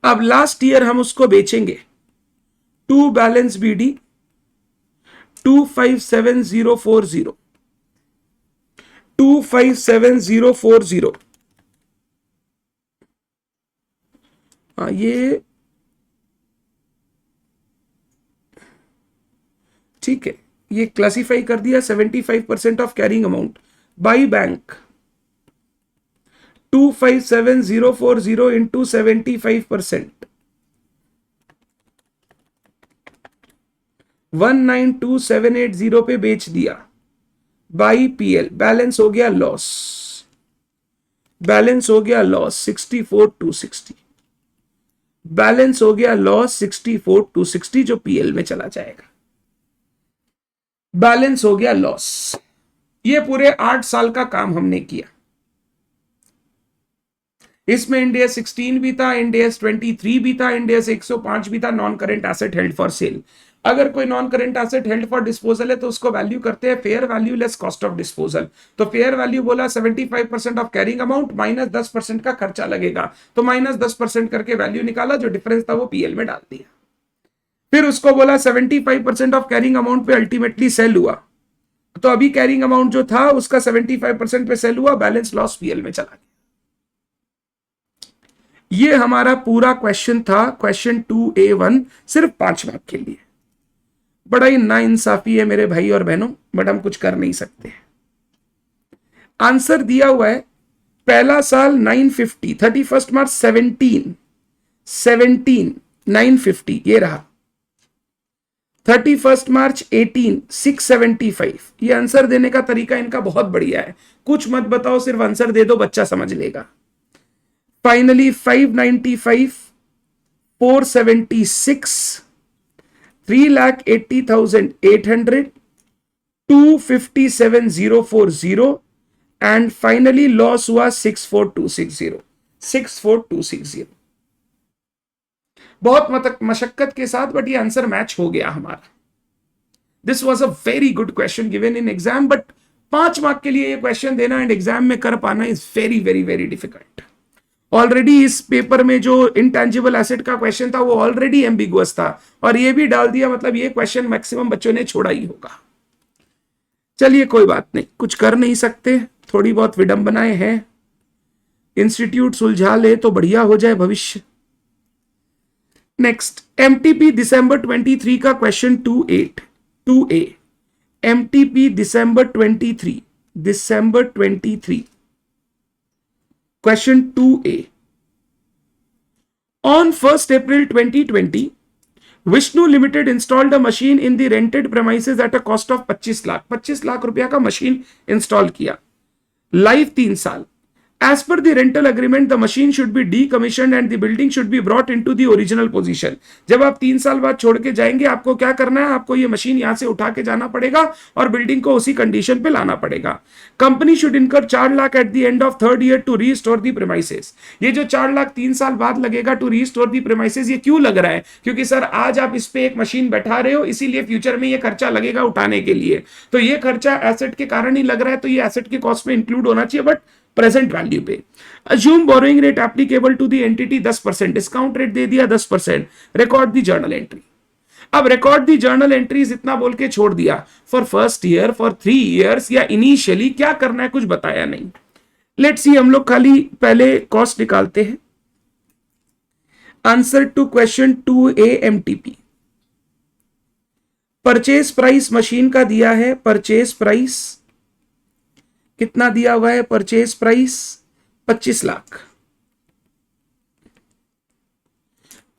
Speaker 1: अब लास्ट ईयर हम उसको बेचेंगे, टू बैलेंस BD 257,040 257,040। ये ठीक है, ये क्लासिफाई कर दिया 75% of carrying amount by bank 257,040 into 75% 192,780 पे बेच दिया बाई PL। बैलेंस हो गया लॉस, बैलेंस हो गया लॉस 64,260, बैलेंस हो गया लॉस 64,260 जो PL में चला जाएगा। बैलेंस हो गया लॉस। ये पूरे 8 साल का काम हमने किया। इसमें इंड AS 16 भी था, इंड AS 23 भी था, इंड AS 105 भी था, non current asset held for cell. अगर कोई non current asset held for disposal है तो उसको वैल्यू करते हैं fair value less cost of disposal. तो फेयर वैल्यू बोला 75% ऑफ कैरिंग अमाउंट माइनस 10% का खर्चा लगेगा, तो माइनस 10% करके वैल्यू निकाला, जो डिफरेंस था वो पीएल में डाल दिया। फिर उसको बोला 75% ऑफ कैरिंग अमाउंट पे अल्टीमेटली सेल हुआ, तो अभी कैरिंग अमाउंट जो था उसका 75% पे सेल हुआ, बैलेंस लॉस पीएल में चला गया। ये हमारा पूरा क्वेश्चन था, क्वेश्चन 2A1, सिर्फ 5 मार्क के लिए। बड़ा ही नाइंसाफी है मेरे भाई और बहनों, बट हम कुछ कर नहीं सकते। आंसर दिया हुआ है, पहला साल 950, 31 मार्च 17 950 ये रहा। 31 मार्च 18 675। ये आंसर देने का तरीका इनका बहुत बढ़िया है, कुछ मत बताओ, सिर्फ आंसर दे दो, बच्चा समझ लेगा। फाइनली 595 476 3,80,800 257,040 एंड फाइनली लॉस हुआ 64260। 64260 बहुत मशक्कत के साथ, बट ये आंसर मैच हो गया हमारा। This was a very good question given in exam, but 5 mark के लिए ये क्वेश्चन देना एंड एग्जाम में कर पाना is very very very difficult. Already इस पेपर में जो इंटेंजिबल एसेट का क्वेश्चन था वो ऑलरेडी एम्बिगुअस था, और ये भी डाल दिया, मतलब ये क्वेश्चन मैक्सिमम बच्चों ने छोड़ा ही होगा। चलिए कोई बात नहीं, कुछ कर नहीं सकते, थोड़ी बहुत विडंबनाएं हैं, इंस्टीट्यूट सुलझा ले तो बढ़िया हो जाए भविष्य। नेक्स्ट, एमटीपी दिसंबर 23 का question 2A। MTP December 23, December 23 question 2A। On 1st April 2020, Vishnu Limited installed a machine in the rented premises at a cost of 25 lakh. 25 lakh रुपया का मशीन इंस्टॉल किया, लाइव 3 साल। As per the rental agreement, the machine should be decommissioned and the building should be brought into the original position। जब आप 3 साल बाद छोड़ के जाएंगे, आपको क्या करना है, आपको ये मशीन यहां से उठा के जाना पड़ेगा और बिल्डिंग को उसी कंडीशन पे लाना पड़ेगा। Company should incur 4 lakh at the end of 3rd year to restore the premises. ये जो 4 लाख 3 साल बाद लगेगा टू रीस्टोर दी प्रेमाइसेस, ये क्यों लग रहा है? क्योंकि सर आज आप इस पे एक मशीन बैठा रहे हो, इसीलिए फ्यूचर में ये खर्चा लगेगा उठाने के लिए। तो ये खर्चा एसेट के कारण ही लग रहा है, तो ये एसेट के कॉस्ट में इंक्लूड होना चाहिए, बट प्रेजेंट वैल्यू पे। Assume borrowing rate applicable to the entity 10%, discount rate दे दिया 10%, रिकॉर्ड दी जर्नल एंट्री। अब रिकॉर्ड दी जर्नल एंट्रीज इतना बोल के छोड़ दिया, for first year, for 3 years, या इनिशियली क्या करना है कुछ बताया नहीं। लेट्स सी, हम लोग खाली पहले कॉस्ट निकालते हैं। Answer to question 2A MTP. Purchase price machine का दिया है, परचेज प्राइस कितना दिया हुआ है? Purchase price 25 lakh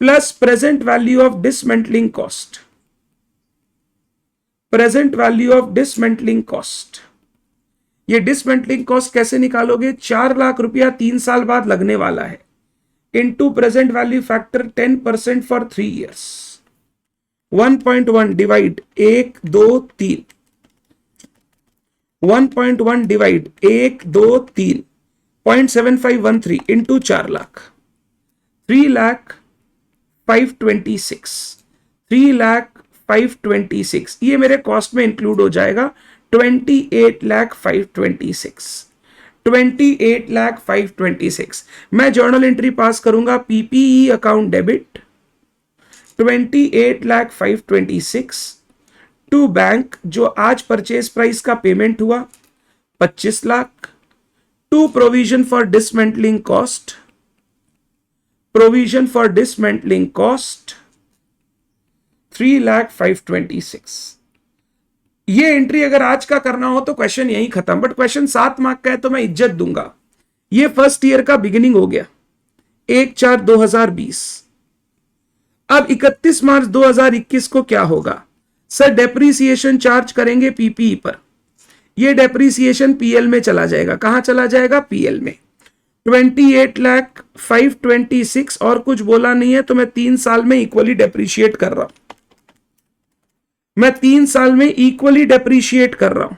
Speaker 1: plus present value of dismantling cost. Present value of dismantling cost, ये डिसमेंटलिंग कॉस्ट कैसे निकालोगे? 4 लाख रुपया 3 साल बाद लगने वाला है, into present value factor 10% for 3 years. 1.1 divide 1 2 3, 1.1 divide 1 2 3, 0.7513 into 4 lakh, 3,526, 3,526 ये मेरे कॉस्ट में इंक्लूड हो जाएगा। 28,526, 28,526 मैं जर्नल एंट्री पास करूंगा, PPE account debit 28,526 to bank, जो आज परचेज प्राइस का पेमेंट हुआ 25 lakh, to provision for dismantling cost, provision for dismantling cost 3,526। ये एंट्री अगर आज का करना हो तो क्वेश्चन यही खत्म, बट क्वेश्चन 7 मार्क का है तो मैं इज्जत दूंगा। ये फर्स्ट ईयर का बिगिनिंग हो गया, 1/4/2020। अब 31 मार्च 2021 को क्या होगा? सर डेप्रीसिएशन चार्ज करेंगे पीपीई पर, ये डेप्रीसिएशन पीएल में चला जाएगा। कहां चला जाएगा? पीएल में। 28,526 और कुछ बोला नहीं है, तो मैं 3 साल में इक्वली डेप्रीशिएट कर रहा हूं, मैं 3 साल में इक्वली डेप्रीशिएट कर रहा हूं।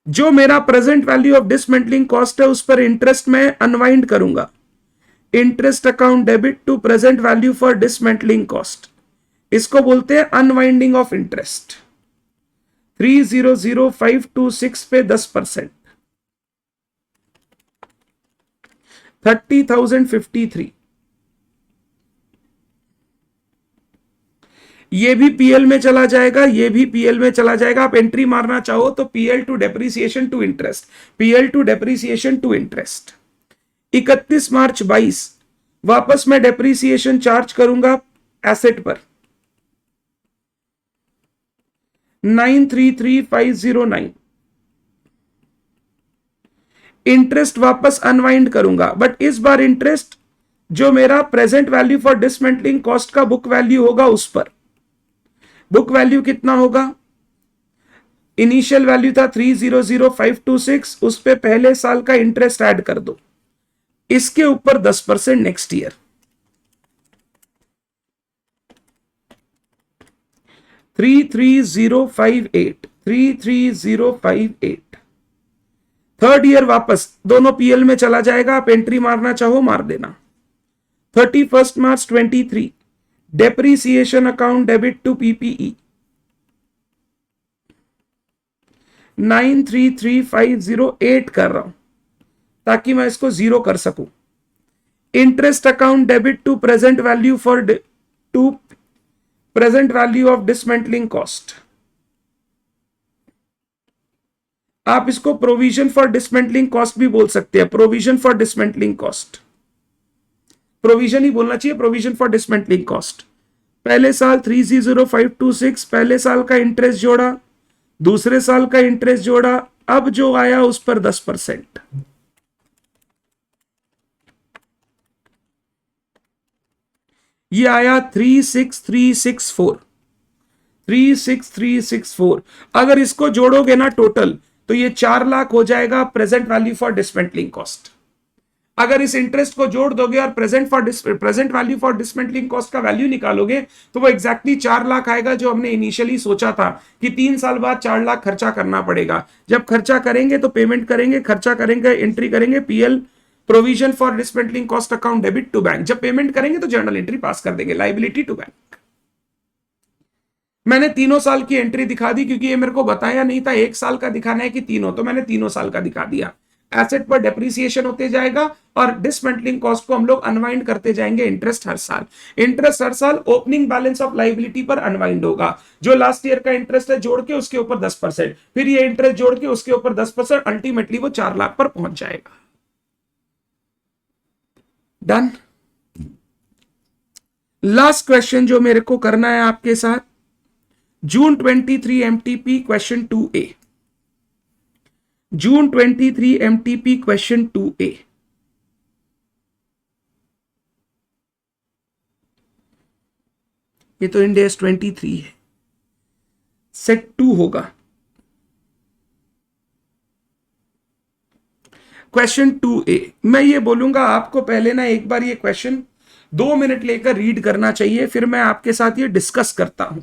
Speaker 1: जो मेरा present value of dismantling cost है उस पर इंटरेस्ट मैं अनवाइंड करूंगा, interest account debit to present value for dismantling cost, इसको बोलते हैं अनवाइंडिंग ऑफ इंटरेस्ट। 3,00,526 पे 10%, 30,053। ये भी पीएल में चला जाएगा, ये भी पीएल में चला जाएगा। आप एंट्री मारना चाहो तो PL to depreciation to interest, PL to depreciation to interest. 31 March 22 वापस मैं डेप्रीसिएशन चार्ज करूंगा एसेट पर 933509। इंटरेस्ट वापस अनवाइंड करूंगा, बट इस बार इंटरेस्ट जो मेरा present value for dismantling cost का बुक वैल्यू होगा उस पर। बुक वैल्यू कितना होगा? इनिशियल वैल्यू था 300526, उस पे पहले साल का इंटरेस्ट ऐड कर दो, इसके ऊपर 10% नेक्स्ट ईयर। 33058, 33058 थर्ड ईयर वापस दोनों पीएल में चला जाएगा। आप एंट्री मारना चाहो मार देना। 31 March 23 depreciation account debit to PPE 933508 कर रहा हूं ताकि मैं इसको जीरो कर सकूं। Interest account debit to present value for to present value of dismantling cost. आप इसको प्रोविजन फॉर डिसमेंटलिंग कॉस्ट भी बोल सकते हैं, provision for dismantling cost, provision ही बोलना चाहिए, प्रोविजन फॉर डिसमेंटलिंग कॉस्ट। पहले साल 300526 पहले साल का इंटरेस्ट जोड़ा, दूसरे साल का इंटरेस्ट जोड़ा, अब जो आया उस पर 10%। ये आया 36364, 36364। अगर इसको जोड़ोगे ना टोटल तो ये 4 लाख हो जाएगा present value for dismantling cost. अगर इस इंटरेस्ट को जोड़ दोगे और present value for dismantling cost का वैल्यू निकालोगे तो वो एग्जैक्टली 4 लाख आएगा, जो हमने इनिशियली सोचा था कि 3 साल बाद 4 लाख खर्चा करना पड़ेगा। जब खर्चा करेंगे तो पेमेंट करेंगे, खर्चा करेंगे एंट्री करेंगे PL provision for dismantling cost account debit to bank. जब पेमेंट करेंगे तो जर्नल एंट्री पास कर देंगे लाइबिलिटी टू बैंक। मैंने तीनों साल की एंट्री दिखा दी क्योंकि ये मेरे को बताया नहीं था 1 साल का दिखाना है कि तीनों, तो मैंने तीनों साल का दिखा दिया। एसेट पर डेप्रीसिएशन होते जाएगा और डिसमेंटलिंग कॉस्ट को हम लोग अनवाइंड करते जाएंगे। इंटरेस्ट हर साल, इंटरेस्ट हर साल ओपनिंग बैलेंस ऑफ लाइबिलिटी पर अनवाइंड होगा। जो लास्ट ईयर का इंटरेस्ट है जोड़ के उसके ऊपर 10%, फिर ये इंटरेस्ट जोड़ के उसके ऊपर 10%, अल्टीमेटली वो 4 लाख पर पहुंच जाएगा। डन। लास्ट क्वेश्चन जो मेरे को करना है आपके साथ, जून 23 एमटीपी क्वेश्चन 2A, जून 23 एमटीपी क्वेश्चन 2A। ये तो इंड AS 23 है, सेट 2 होगा। क्वेश्चन 2A मैं ये बोलूंगा आपको पहले ना एक बार ये क्वेश्चन 2 मिनट लेकर रीड करना चाहिए, फिर मैं आपके साथ ये डिस्कस करता हूं।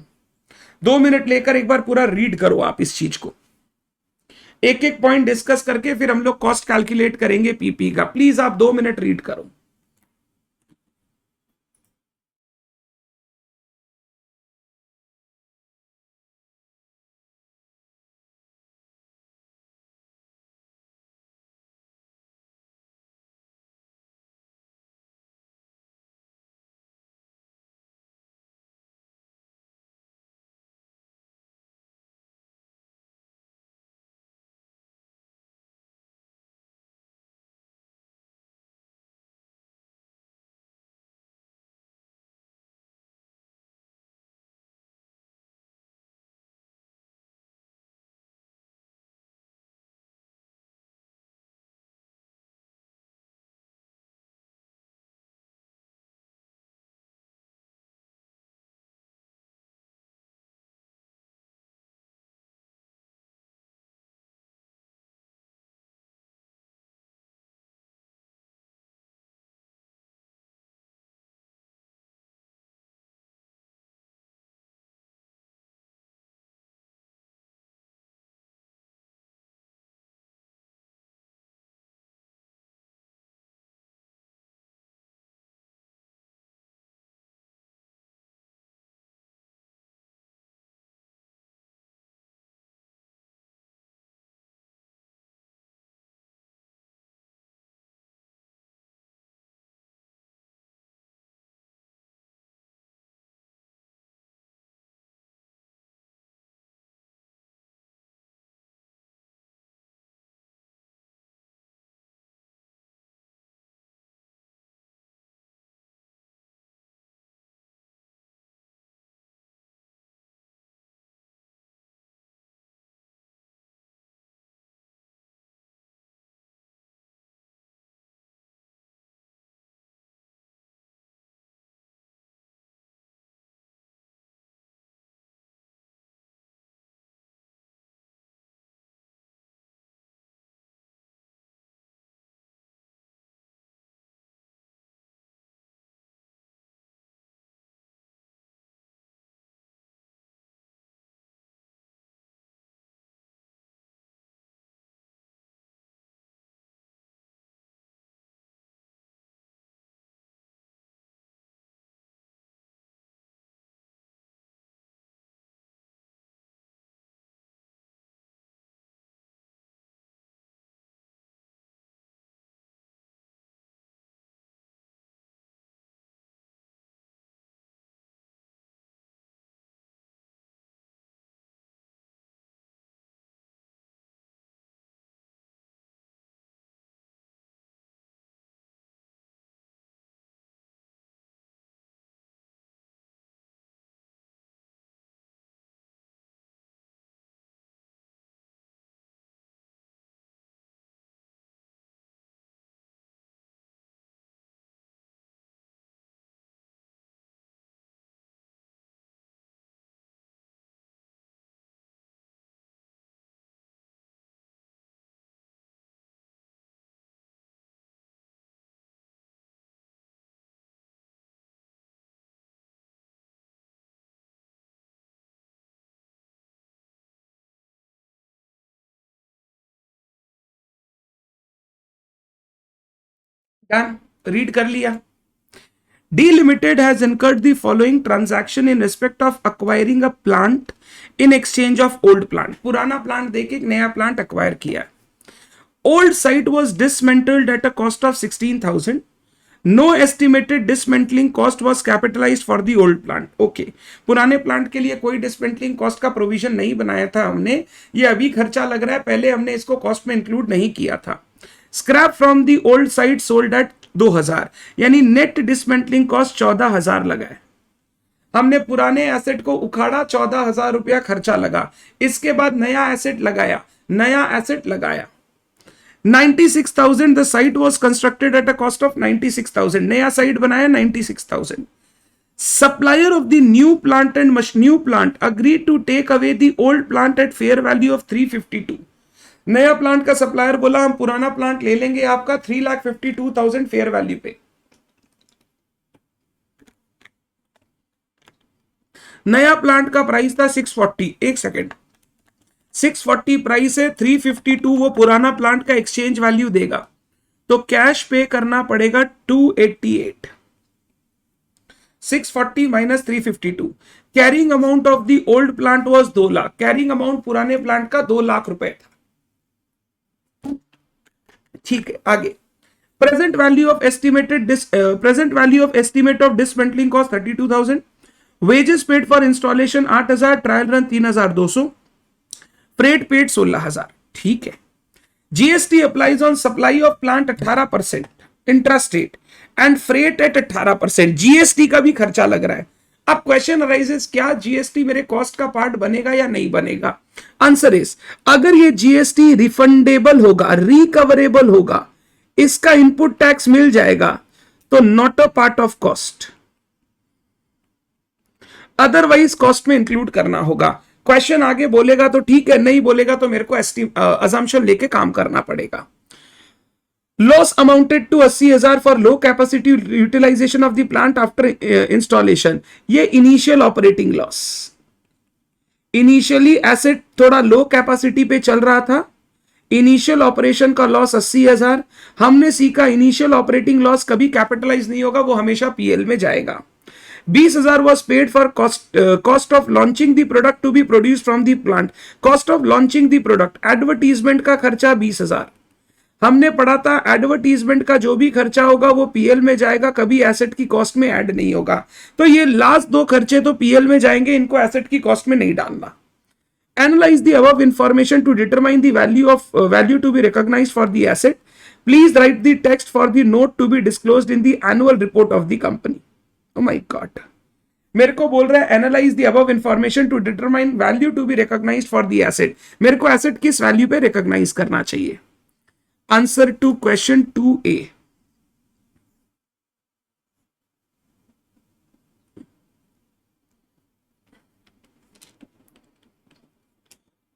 Speaker 1: 2 मिनट लेकर एक बार पूरा रीड करो आप इस चीज को, एक एक पॉइंट डिस्कस करके फिर हम लोग कॉस्ट कैलकुलेट करेंगे पीपी का। प्लीज आप 2 मिनट रीड करो। डन, रीड कर लिया। D Limited has incurred the following transaction in respect of acquiring a plant in exchange of old plant. पुराना प्लांट देके एक नया प्लांट अक्वायर किया। Old site was dismantled at a cost of 16,000. No estimated dismantling cost was capitalized for the old plant. Okay, पुराने plant के लिए कोई dismantling cost का प्रोविजन नहीं बनाया था हमने, ये अभी खर्चा लग रहा है, पहले हमने इसको कॉस्ट में इंक्लूड नहीं किया था। Scrap from the old site sold at 2000, यानी नेट डिसमेंटलिंग कॉस्ट 14,000 लगा है। हमने पुराने एसेट को उखाड़ा, 14,000 रुपया खर्चा लगा। इसके बाद नया एसेट लगाया, 96,000 the site was constructed at a cost of 96,000, नया साइट बनाया 96,000। Supplier of the new plant and new plant agreed to take away the old plant at fair value of 352. नया प्लांट का सप्लायर बोला हम पुराना plant ले लेंगे आपका 3,52,000 फेयर वैल्यू पे। नया प्लांट का प्राइस था 640, एक सेकेंड, 640 प्राइस है, 352 वो पुराना प्लांट का एक्सचेंज वैल्यू देगा, तो कैश पे करना पड़ेगा 288। 640 minus 352, carrying amount of the old plant was 2 lakh, carrying amount पुराने प्लांट का 2 लाख रुपए था। ठीक है, आगे present value of estimate of dismantling cost 32,000, wages paid for installation 8,000, trial run 3,200, freight paid 16,000। ठीक है, GST applies on supply of plant 18%, intrastate and freight at 18%, GST का भी खर्चा लग रहा है। अब क्वेश्चन अराइजेस, क्या जीएसटी मेरे कॉस्ट का पार्ट बनेगा या नहीं बनेगा? आंसर इज, अगर ये जीएसटी रिफंडेबल होगा, रिकवरेबल होगा, इसका इनपुट टैक्स मिल जाएगा, तो not a part of cost, otherwise cost में इंक्लूड करना होगा। क्वेश्चन आगे बोलेगा तो ठीक है, नहीं बोलेगा तो मेरे को असम्पशन लेके काम करना पड़ेगा। Loss amounted to 80,000 for low capacity utilisation of the plant after installation, ये initial operating loss, initially asset थोड़ा लो कैपेसिटी पे चल रहा था, इनिशियल ऑपरेशन का लॉस 80,000। हमने सीखा इनिशियल ऑपरेटिंग लॉस कभी कैपिटलाइज नहीं होगा, वो हमेशा पीएल में जाएगा। 20,000 was paid for cost of launching the product to be produced from the plant, cost of launching the product, advertisement का खर्चा 20,000। हमने पढ़ा था एडवर्टीजमेंट का जो भी खर्चा होगा वो पीएल में जाएगा, कभी एसेट की कॉस्ट में ऐड नहीं होगा। तो ये लास्ट दो खर्चे तो पीएल में जाएंगे, इनको एसेट की कॉस्ट में नहीं डालना। Analyze the above information to determine the value to be recognized for the asset. Please write the text for the note to be disclosed in the annual report of the company. Oh my God. मेरे को बोल रहा है analyse the above information to determine value to be recognised for the asset. मेरे को asset किस value पे recognise करना चाहिए? Answer to question 2A,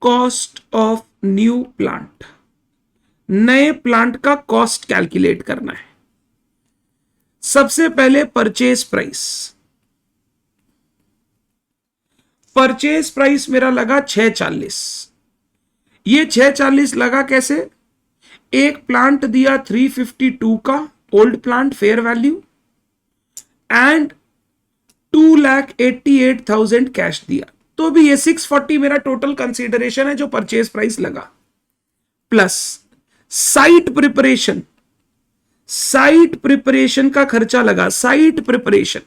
Speaker 1: cost of new plant, नए प्लांट का कॉस्ट कैलकुलेट करना है। सबसे पहले परचेज प्राइस, परचेज प्राइस मेरा लगा 640। ये 640 लगा कैसे? एक प्लांट दिया 352 का old plant fair value and 2,88,000 cash दिया, तो भी ये 640 मेरा टोटल कंसीडरेशन है जो परचेज प्राइस लगा, plus site preparation, site preparation का खर्चा लगा, साइट प्रिपरेशन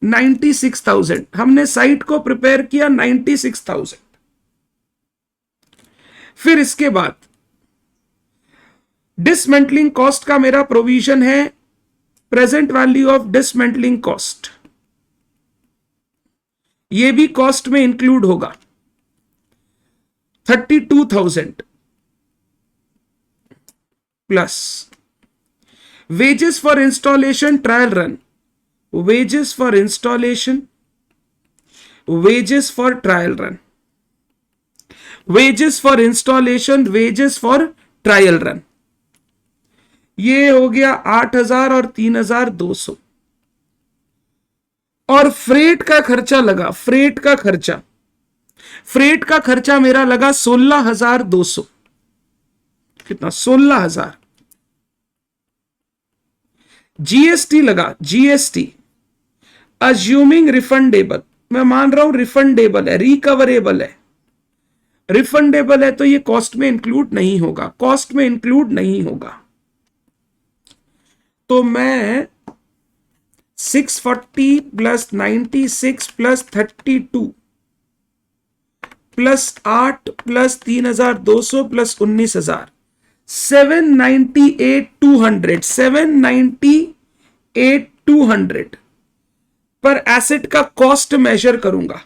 Speaker 1: 96,000, हमने साइट को प्रिपेयर किया 96,000। फिर इसके बाद डिसमेंटलिंग कॉस्ट का मेरा प्रोविजन है, present value of dismantling cost, ये भी कॉस्ट में इंक्लूड होगा 32,000 plus wages for installation trial run, wages for installation, wages for trial run, wages for installation, wages for trial run, ये हो गया 8,000 और 3,200। और फ्रेट का खर्चा लगा, फ्रेट का खर्चा, फ्रेट का खर्चा मेरा लगा 16,200। कितना? 16,000। जीएसटी लगा, जीएसटी अज्यूमिंग रिफंडेबल, मैं मान रहा हूं रिफंडेबल है, रिकवरेबल है, रिफंडेबल है तो ये कॉस्ट में इंक्लूड नहीं होगा, कॉस्ट में इंक्लूड नहीं होगा। तो मैं 640 plus 96 plus 32 plus 8 plus 3200 plus 19,000, 798,200, 798,200 पर एसेट का कॉस्ट मेजर करूंगा।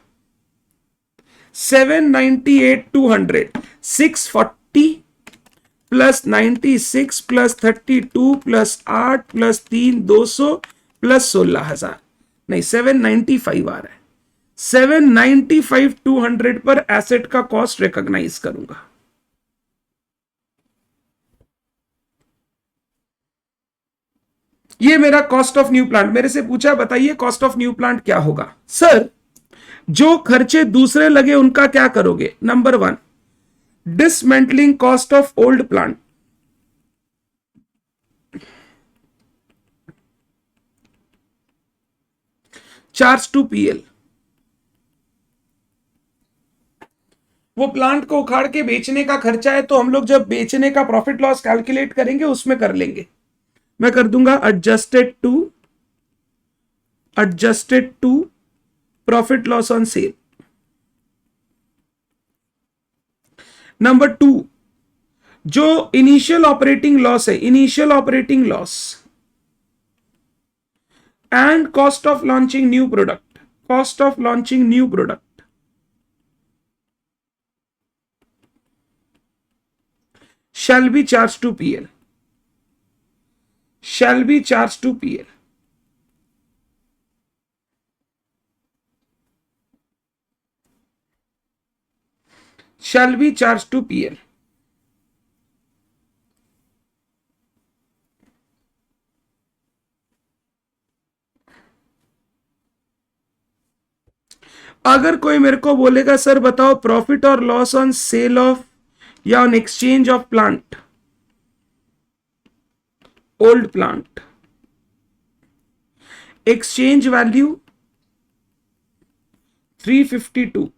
Speaker 1: 798,200, 640 plus 96 plus 32 plus 8 plus 3,200 plus 16,000, नहीं 795 आ रहा है। 795,200 पर एसेट का कॉस्ट रिकॉग्नाइज करूंगा। ये मेरा कॉस्ट ऑफ न्यू प्लांट। मेरे से पूछा बताइए कॉस्ट ऑफ न्यू प्लांट क्या होगा। सर जो खर्चे दूसरे लगे उनका क्या करोगे। Number 1 dismantling cost of old plant, charge to PL. वो प्लांट को उखाड़ के बेचने का खर्चा है, तो हम लोग जब बेचने का प्रॉफिट लॉस कैलकुलेट करेंगे उसमें कर लेंगे। मैं कर दूंगा adjusted to profit loss on sale. Number 2 जो इनिशियल ऑपरेटिंग लॉस है, initial operating loss and cost of launching new product, cost of launching new product shall be charged to PL, shall be charged to PL। shall be charged to PL। अगर कोई मेरे को बोलेगा sir बताओ profit और loss on cell of या on exchange of plant, old plant, exchange value 352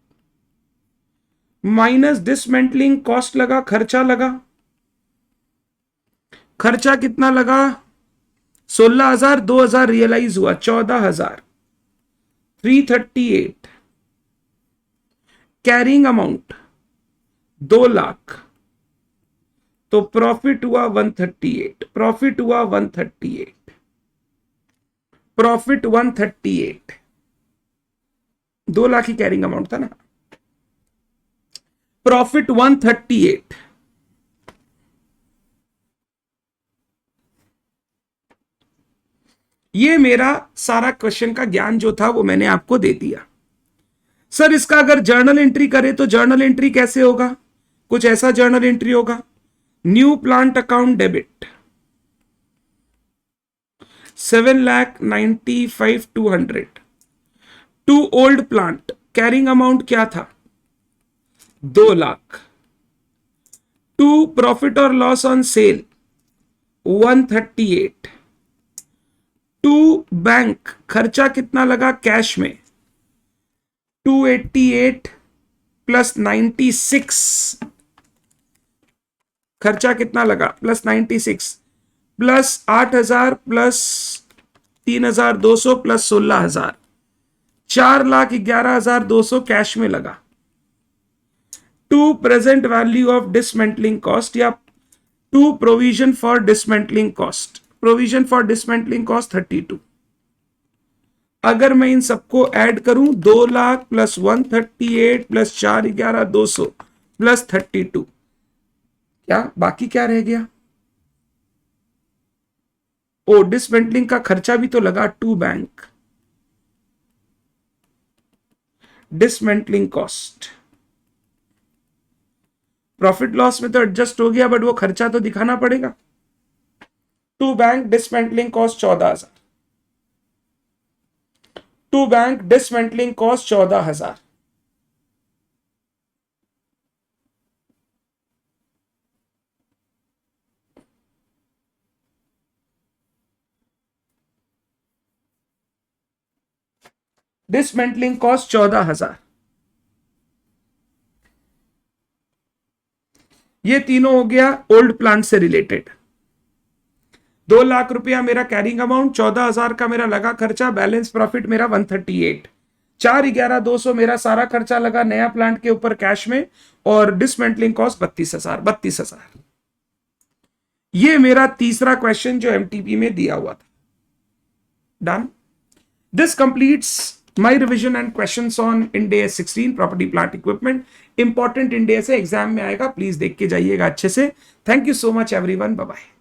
Speaker 1: minus dismantling cost लगा, खर्चा लगा, खर्चा कितना लगा 16,000, 2,000 रियलाइज हुआ 14,000, 338 कैरिंग अमाउंट 2 लाख, तो प्रॉफिट हुआ 138, प्रॉफिट हुआ 138, प्रॉफिट 138, 2 लाख ही कैरिंग अमाउंट था ना, प्रॉफिट 138। ये मेरा सारा क्वेश्चन का ज्ञान जो था वो मैंने आपको दे दिया। सर इसका अगर जर्नल एंट्री करें तो जर्नल एंट्री कैसे होगा। कुछ ऐसा जर्नल एंट्री होगा, new plant account debit 7,95,200 to old plant, carrying amount क्या था 2 लाख, टू प्रॉफिट और loss on sale 138, to bank खर्चा कितना लगा कैश में 288 प्लस 96, खर्चा कितना लगा plus 96 plus 8,000 plus 3,200 plus 16,000, 4,11,200 cash में लगा। To present value of dismantling cost या to provision for dismantling cost, provision for dismantling cost 32। अगर मैं इन सबको ऐड करूं 2 लाख प्लस 138 प्लस 4,11,200 प्लस 32, क्या बाकी क्या रह गया। ओ डिसमेंटलिंग का खर्चा भी तो लगा, to bank dismantling cost, profit loss में तो एडजस्ट हो गया बट वो खर्चा तो दिखाना पड़ेगा। To bank dismantling cost 14,000, to bank dismantling cost 14,000, dismantling cost 14,000। ये तीनों हो गया ओल्ड प्लांट से रिलेटेड। 2 लाख रुपया मेरा कैरिंग अमाउंट, 14,000 का मेरा लगा खर्चा, बैलेंस प्रॉफिट मेरा 138, 4,11,200 मेरा सारा खर्चा लगा नया प्लांट के ऊपर कैश में, और डिसमेंटलिंग कॉस्ट 32,000। ये मेरा तीसरा क्वेश्चन जो एमटीपी में दिया हुआ था। Done. This completes my revision and questions on Ind AS 16 property plant equipment. Important Ind AS है, एग्जाम में आएगा, प्लीज देख के जाइएगा अच्छे से। Thank you so much everyone, bye bye.